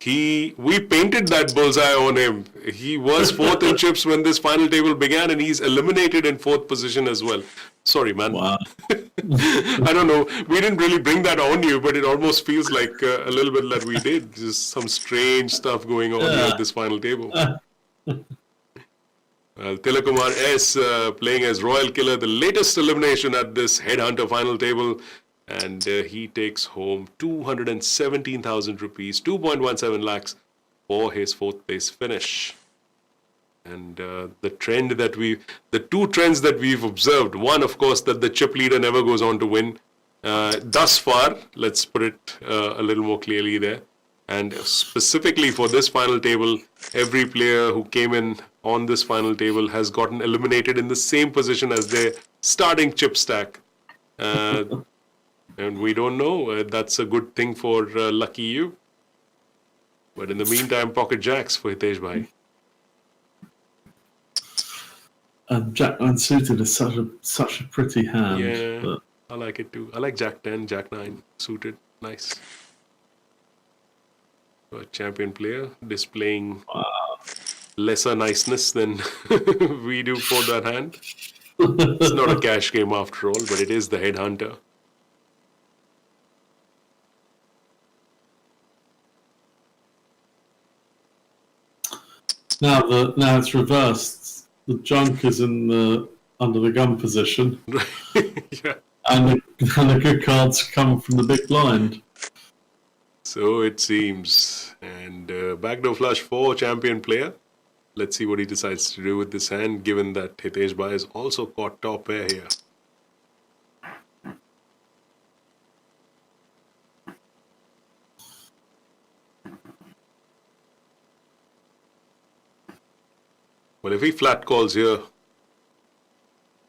we painted that bullseye on him. He was 4th in chips when this final table began, and he's eliminated in 4th position as well. Sorry, man. Wow. I don't know. We didn't really bring that on you, but it almost feels like a little bit that we did. Just some strange stuff going on here at this final table. Tilakumar S playing as Royal Killer, the latest elimination at this Headhunter final table. And he takes home 217,000 rupees, 2.17 lakhs for his 4th place finish. And the two trends that we've observed, one, of course, that the chip leader never goes on to win. Thus far, let's put it a little more clearly there. And specifically for this final table, every player who came in on this final table has gotten eliminated in the same position as their starting chip stack. And we don't know. That's a good thing for Lucky You. But in the meantime, pocket jacks for Hitesh Bhai. And Jack 9 suited is such a pretty hand. Yeah, but... I like it too. I like Jack 10, Jack 9 suited. Nice. A champion player displaying lesser niceness than we do for that hand. It's not a cash game after all, but it is the Headhunter. Now it's reversed. The junk is in the under the gun position, yeah. and the good cards come from the big blind. So it seems. And backdoor flush for champion player. Let's see what he decides to do with this hand, given that Hitesh Bhai is also caught top pair here. Well, if he flat calls here,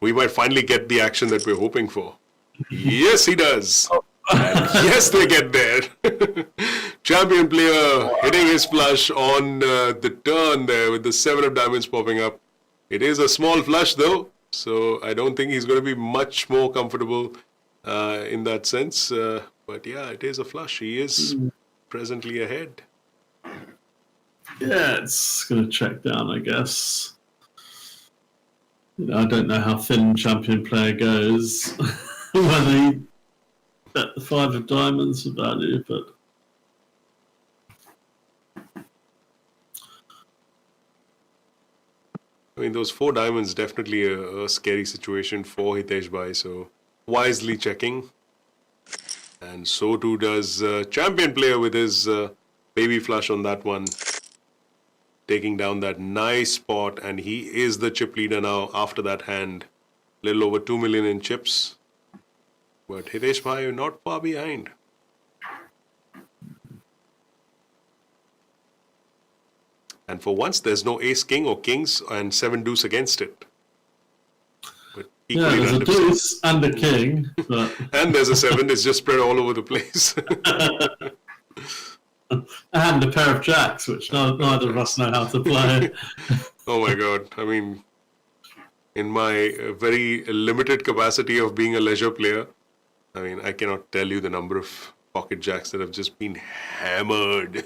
we might finally get the action that we're hoping for. Yes, he does. And yes, they get there. Champion player hitting his flush on the turn there with the 7 of diamonds popping up. It is a small flush though, so I don't think he's going to be much more comfortable in that sense. But yeah, it is a flush. He is presently ahead. Yeah, it's going to check down, I guess. I don't know how thin champion player goes. Whether he bet the 5 of diamonds for value, but I mean, those 4 diamonds definitely a scary situation for Hitesh Bhai. So wisely checking, and so too does champion player with his baby flush on that one, taking down that nice spot, and he is the chip leader now after that hand. Little over 2 million in chips. But Hitesh Bhai not far behind. And for once, there's no ace king or kings and 7 deuce against it. But yeah, there's a deuce and a king. But... and there's a 7, it's just spread all over the place. And a pair of jacks, which neither of us know how to play. Oh my God. I mean, in my very limited capacity of being a leisure player, I mean, I cannot tell you the number of pocket jacks that have just been hammered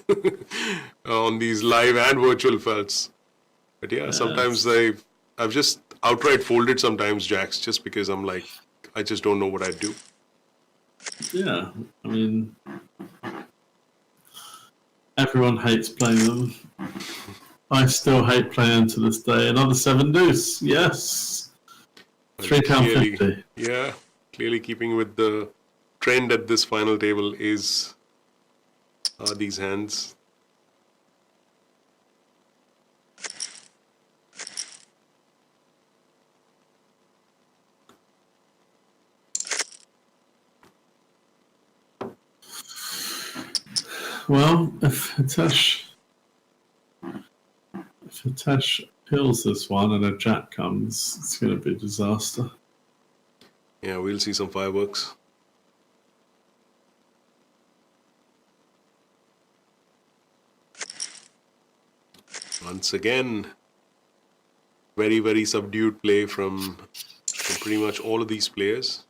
on these live and virtual felts. But yeah, sometimes I've just outright folded sometimes jacks just because I'm like, I just don't know what I'd do. Yeah, I mean, everyone hates playing them. I still hate playing them to this day. Another 7 deuce, yes. £3.50. Yeah, clearly keeping with the trend at this final table are these hands. Well, if Hitesh pills this one and a jack comes, it's going to be a disaster. Yeah, we'll see some fireworks. Once again, very, very subdued play from pretty much all of these players.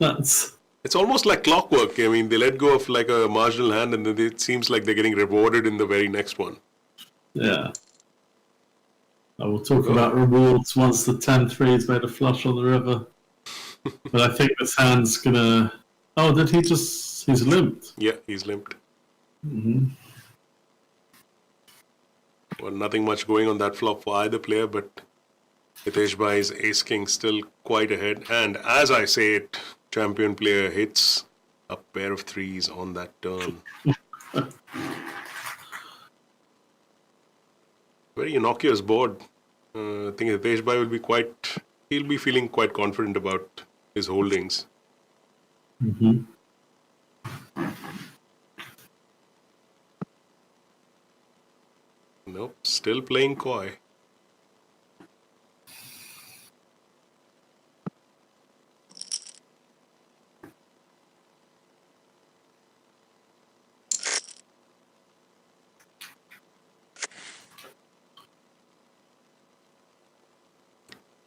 It's almost like clockwork. I mean, they let go of like a marginal hand and then it seems like they're getting rewarded in the very next one. Yeah. I will talk about rewards once the 10-3's made a flush on the river. But I think this hand's gonna... Oh, did he just... He's limped. Yeah, he's limped. Mm-hmm. Well, nothing much going on that flop for either player, but Hitesh Bhai's ace king still quite ahead. And as I say it, champion player hits a pair of threes on that turn. Very innocuous board. I think Hitesh Bhai will be he'll be feeling quite confident about his holdings. Mm-hmm. Nope, still playing coy.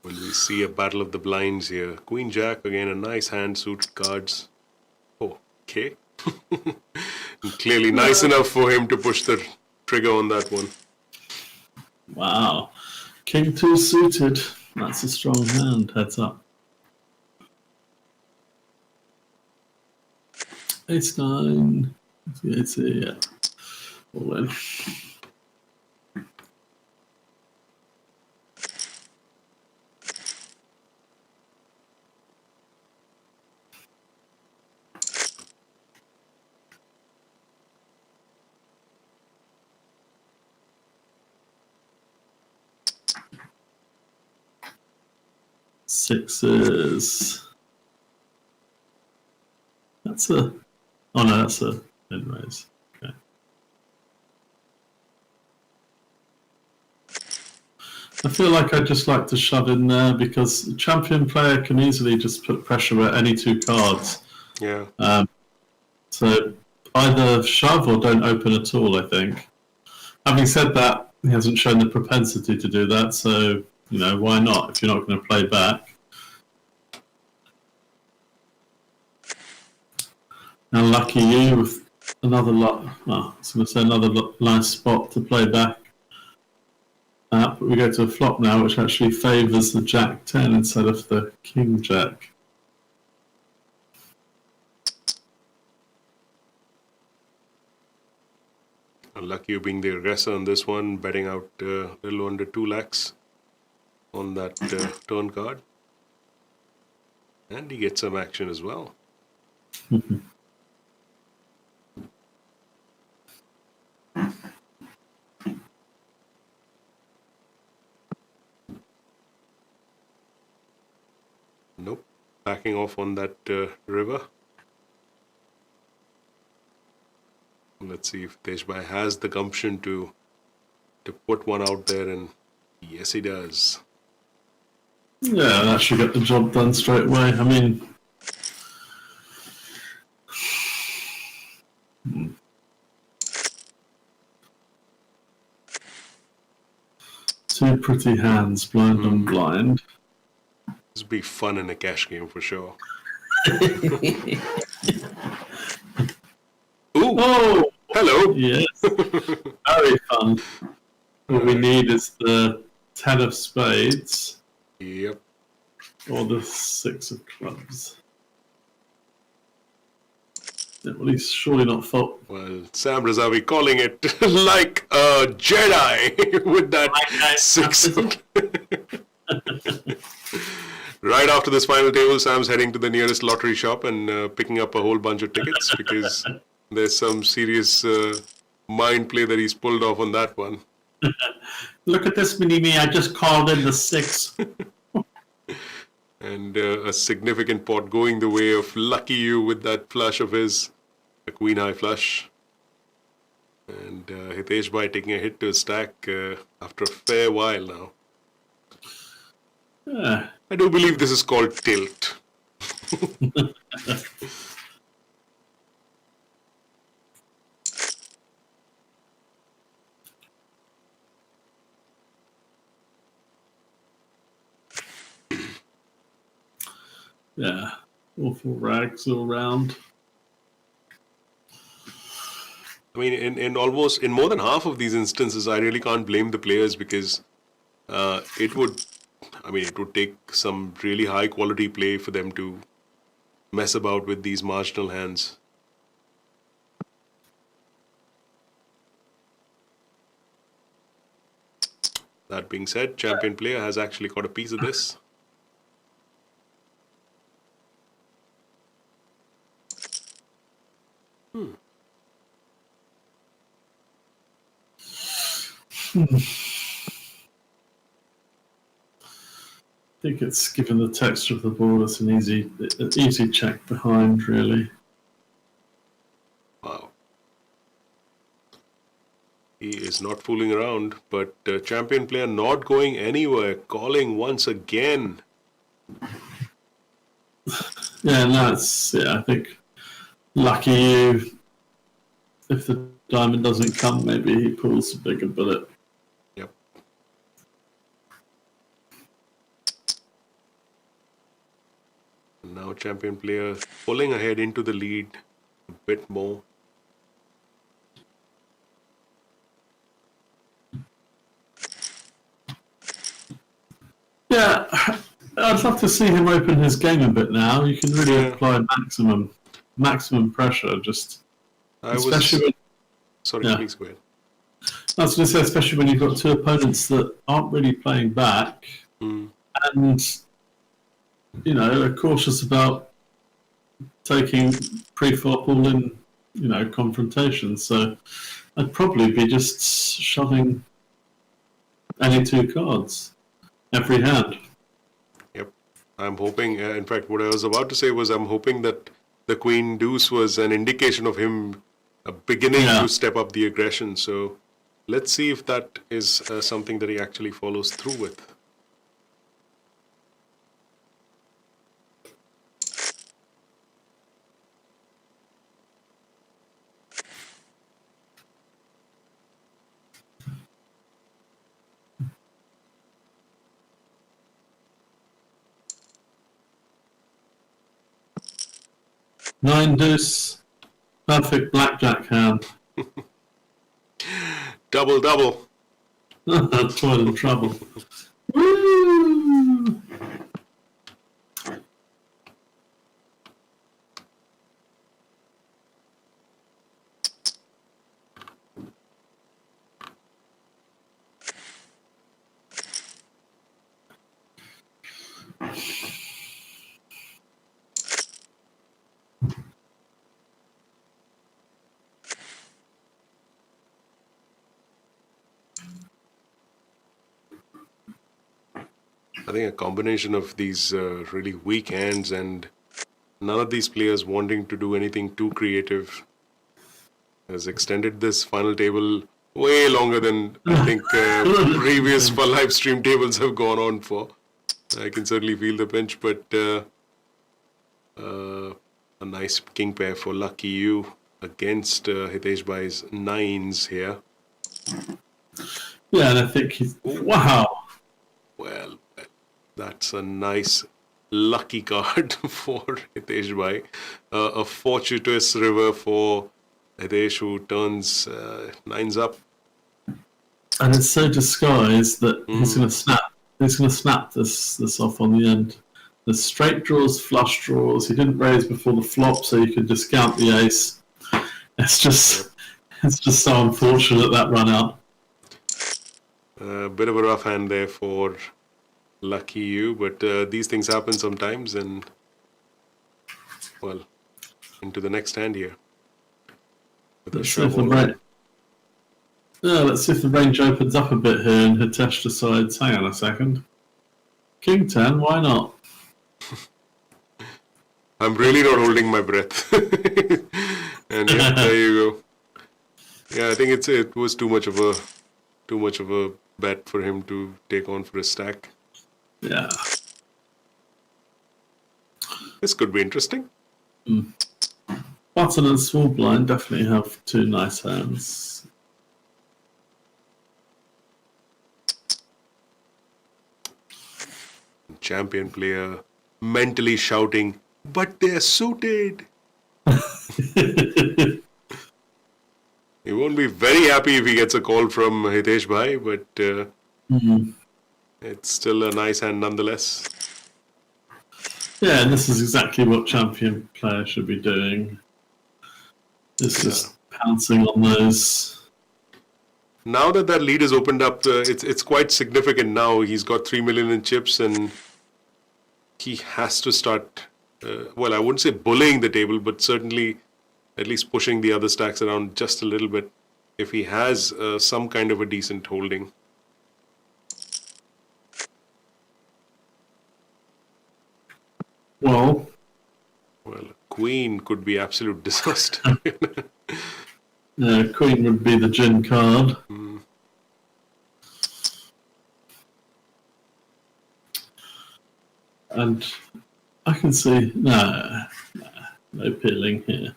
Will we see a battle of the blinds here? Queen Jack, again, a nice hand, suited cards. Oh, okay. Clearly nice enough for him to push the trigger on that one. Wow. King 2 suited. That's a strong hand. Heads up. Ace 9. It's yeah. All in. Sixes. That's a... Oh no, that's a mid-raise. Okay. I feel like I'd just like to shove in there because the champion player can easily just put pressure at any 2 cards. Yeah. So either shove or don't open at all, I think. Having said that, he hasn't shown the propensity to do that, so, you know, why not if you're not going to play back? And lucky you with another lot. Well, I was going to say another nice spot to play back. But we go to a flop now, which actually favours the Jack 10 instead of the King Jack. Lucky you being the aggressor on this one, betting out a little under 2 lakhs on that turn card. And he gets some action as well. Nope, backing off on that river. Let's see if Hitesh Bhai has the gumption to put one out there, and yes, he does. Yeah, that should get the job done straight away. I mean, Two pretty hands, blind and blind. This would be fun in a cash game for sure. Ooh, Oh, hello. yes. Very fun. What we need is the 10 of spades Yep. or the 6 of clubs. Yeah, well, he's surely not fault. Well, Sam Razavi calling it like a Jedi with that six. Right after this final table, Sam's heading to the nearest lottery shop and picking up a whole bunch of tickets because there's some serious mind play that he's pulled off on that one. Look at this mini-me, I just called in the 6. And a significant pot going the way of Lucky You with that flush of his, a queen high flush. And Hitesh Bhai taking a hit to his stack after a fair while now. Yeah. I do believe this is called tilt. Yeah, awful rags all round. I mean, in more than half of these instances, I really can't blame the players because it would take some really high quality play for them to mess about with these marginal hands. That being said, champion player has actually got a piece of this. I think it's given the texture of the board, it's an easy check behind, really. Wow. He is not fooling around, but champion player not going anywhere, calling once again. Yeah, and I think lucky you. If the diamond doesn't come, maybe he pulls a bigger bullet. Yep. Now champion player pulling ahead into the lead a bit more. Yeah, I'd love to see him open his game a bit now. You can really apply maximum pressure. Please go ahead. I was going to say, especially when you've got two opponents that aren't really playing back, and are cautious about taking pre-flop all-in, confrontation. So I'd probably be just shoving any two cards every hand. Yep. I'm hoping, in fact, what I was about to say was I'm hoping that the Queen Deuce was an indication of him beginning to step up the aggression. So let's see if that is something that he actually follows through with. Nine deuce, perfect blackjack hand. Double. Toil and trouble. Woo! I think a combination of these really weak hands and none of these players wanting to do anything too creative has extended this final table way longer than I think previous live stream tables have gone on for. I can certainly feel the pinch, but a nice king pair for Lucky You. against Hitesh Bhai's 9s here. Yeah, and I think he's... Wow! Well, that's a nice lucky card for Hitesh Bhai. A fortuitous river for Hitesh, who turns 9s up. And it's so disguised that he's going to snap. He's going to snap this off on the end. The straight draws, flush draws. He didn't raise before the flop, so you could discount the ace. It's just so unfortunate, that run out. A bit of a rough hand there for lucky you, but these things happen sometimes, and well, into the next hand here. Let's see if the range opens up a bit here and Hitesh decides, hang on a second. King 10, why not? I'm really not holding my breath. And yeah, there you go. Yeah, I think it was too much of a bet for him to take on for a stack. Yeah. This could be interesting. Button and small blind definitely have two nice hands. Champion player mentally shouting, but they're suited. He won't be very happy if he gets a call from Hitesh Bhai, but it's still a nice hand nonetheless. Yeah, and this is exactly what champion players should be doing. It's just pouncing on those. Now that lead is opened up, it's quite significant now. He's got 3 million in chips, and he has to start, well, I wouldn't say bullying the table, but certainly at least pushing the other stacks around just a little bit if he has some kind of a decent holding. Well, queen could be absolute disaster. yeah, queen would be the gin card. And I can see, no peeling here.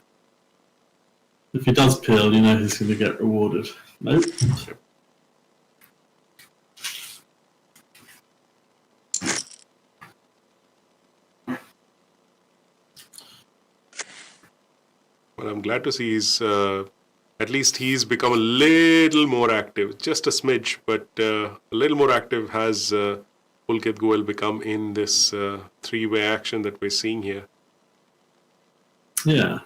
If he does peel, you know he's going to get rewarded. Nope. Well, I'm glad to see at least he's become a little more active. Just a smidge, but a little more active has Pulkit Goyal become in this three-way action that we're seeing here. Yeah.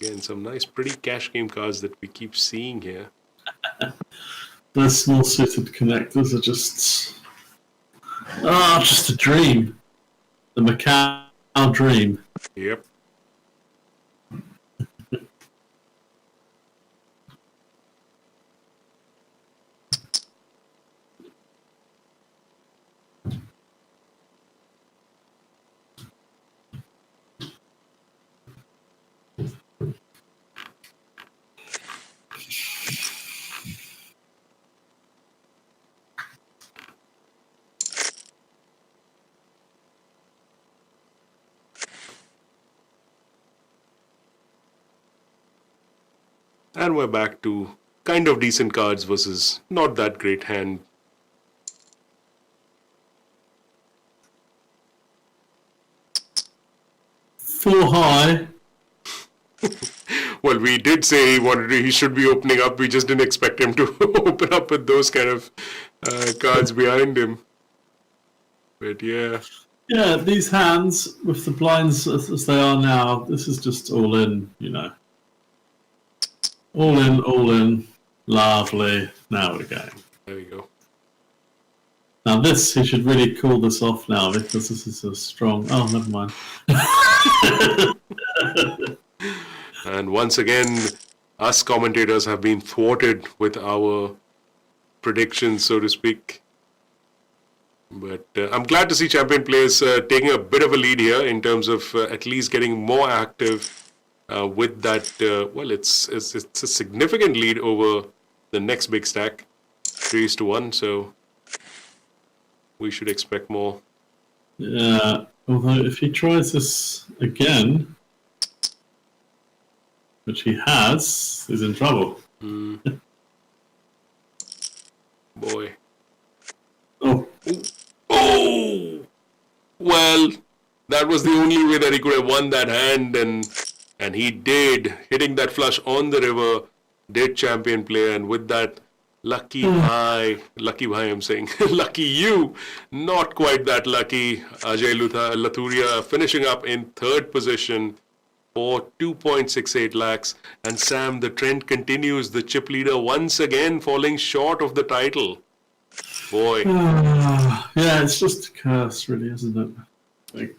Again, some nice, pretty cash game cards that we keep seeing here. Those small suited connectors are just a dream. The Macau dream. Yep. And we're back to kind of decent cards versus not that great hand. Full high. Well, we did say he should be opening up. We just didn't expect him to open up with those kind of cards behind him. But yeah. Yeah, these hands with the blinds as they are now, this is just all in, you know. All in. Lovely. Now we're going. There we go. Now this, he should really cool this off now because this is a strong... Oh, never mind. And once again, us commentators have been thwarted with our predictions, so to speak. But I'm glad to see champion players taking a bit of a lead here in terms of at least getting more active with that. Well, it's a significant lead over the next big stack, 3-1. So we should expect more. Yeah, although if he tries this again, which he has, is in trouble. Boy. Oh, Oh! Well, that was the only way that he could have won that hand, and he did. Hitting that flush on the river, did champion play, and with that, lucky bhai, I'm saying, lucky you, not quite that lucky. Ajay Lathuria finishing up in third position for 2.68 lakhs. And Sam, the trend continues. The chip leader once again falling short of the title. Boy. yeah, it's just a curse, really, isn't it? Like,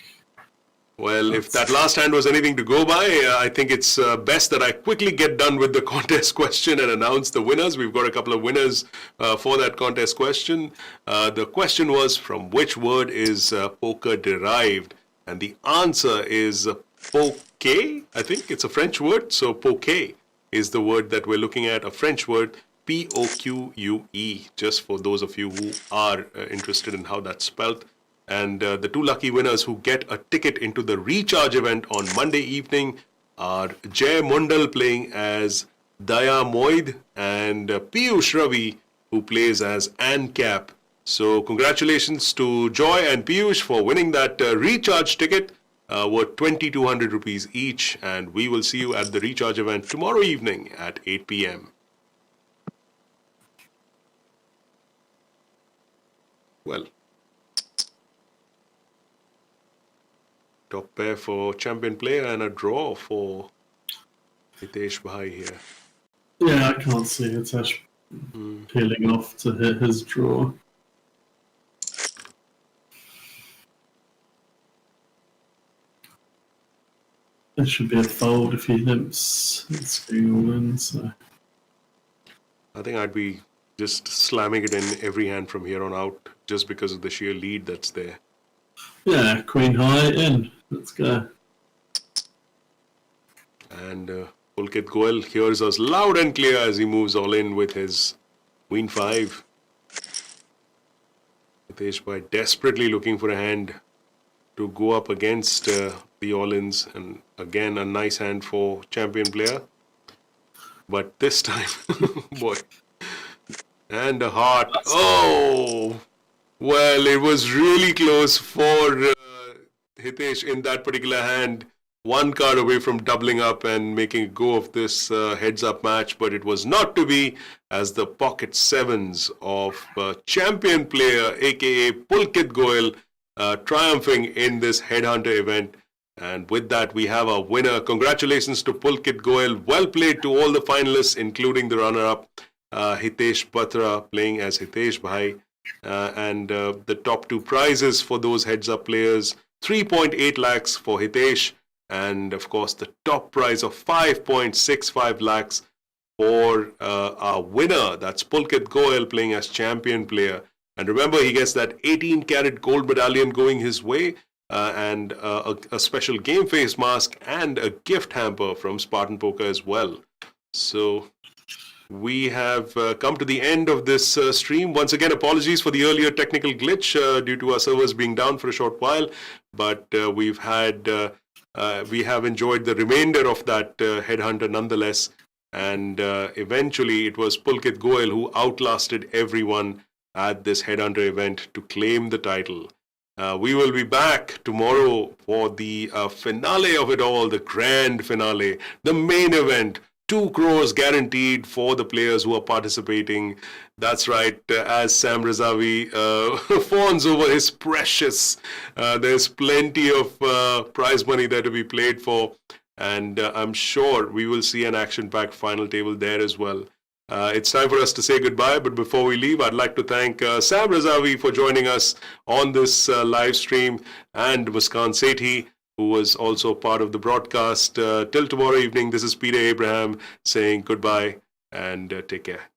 Well, if that last hand was anything to go by, I think it's best that I quickly get done with the contest question and announce the winners. We've got a couple of winners for that contest question. The question was, from which word is poker derived? And the answer is poke. I think it's a French word. So poke is the word that we're looking at, a French word, P-O-Q-U-E, just for those of you who are interested in how that's spelled. And the two lucky winners who get a ticket into the recharge event on Monday evening are Jay Mundal playing as Daya Moid and Piyush Ravi who plays as Ancap. So congratulations to Joy and Piyush for winning that recharge ticket worth 2,200 rupees each. And we will see you at the recharge event tomorrow evening at 8 p.m. Well, top pair for champion player and a draw for Hitesh Bhai here. yeah, I can't see Hitesh peeling off to hit his draw. There should be a fold if he limps. It's going all in, so. I think I'd be just slamming it in every hand from here on out just because of the sheer lead that's there. Yeah, queen high in. Let's go. And Pulkit Goyal hears us loud and clear as he moves all in with his queen 5. Hitesh Bhai desperately looking for a hand to go up against the all-ins, and again a nice hand for champion player. But this time, boy, and a heart. Oh, well, it was really close for Hitesh in that particular hand. One card away from doubling up and making a go of this heads-up match, but it was not to be, as the pocket sevens of champion player, aka Pulkit Goyal, triumphing in this headhunter event. And with that, we have a winner. Congratulations to Pulkit Goyal. Well played to all the finalists, including the runner-up, Hitesh Batra, playing as Hitesh Bhai. And the top two prizes for those heads-up players, 3.8 lakhs for Hitesh, and of course the top prize of 5.65 lakhs for our winner. That's Pulkit Goyal playing as champion player. And remember, he gets that 18-karat gold medallion going his way, and a special game face mask and a gift hamper from Spartan Poker as well. So we have come to the end of this stream. Once again, apologies for the earlier technical glitch due to our servers being down for a short while, but we have enjoyed the remainder of that headhunter nonetheless. And eventually, it was Pulkit Goyal who outlasted everyone at this headhunter event to claim the title. We will be back tomorrow for the finale of it all, the grand finale, the main event. 2 crores guaranteed for the players who are participating. That's right, as Sam Razavi fawns over his precious. There's plenty of prize money there to be played for. And I'm sure we will see an action-packed final table there as well. It's time for us to say goodbye, but before we leave, I'd like to thank Sam Razavi for joining us on this live stream, and Muskan Sethi, who was also part of the broadcast. Till tomorrow evening, this is Peter Abraham saying goodbye and take care.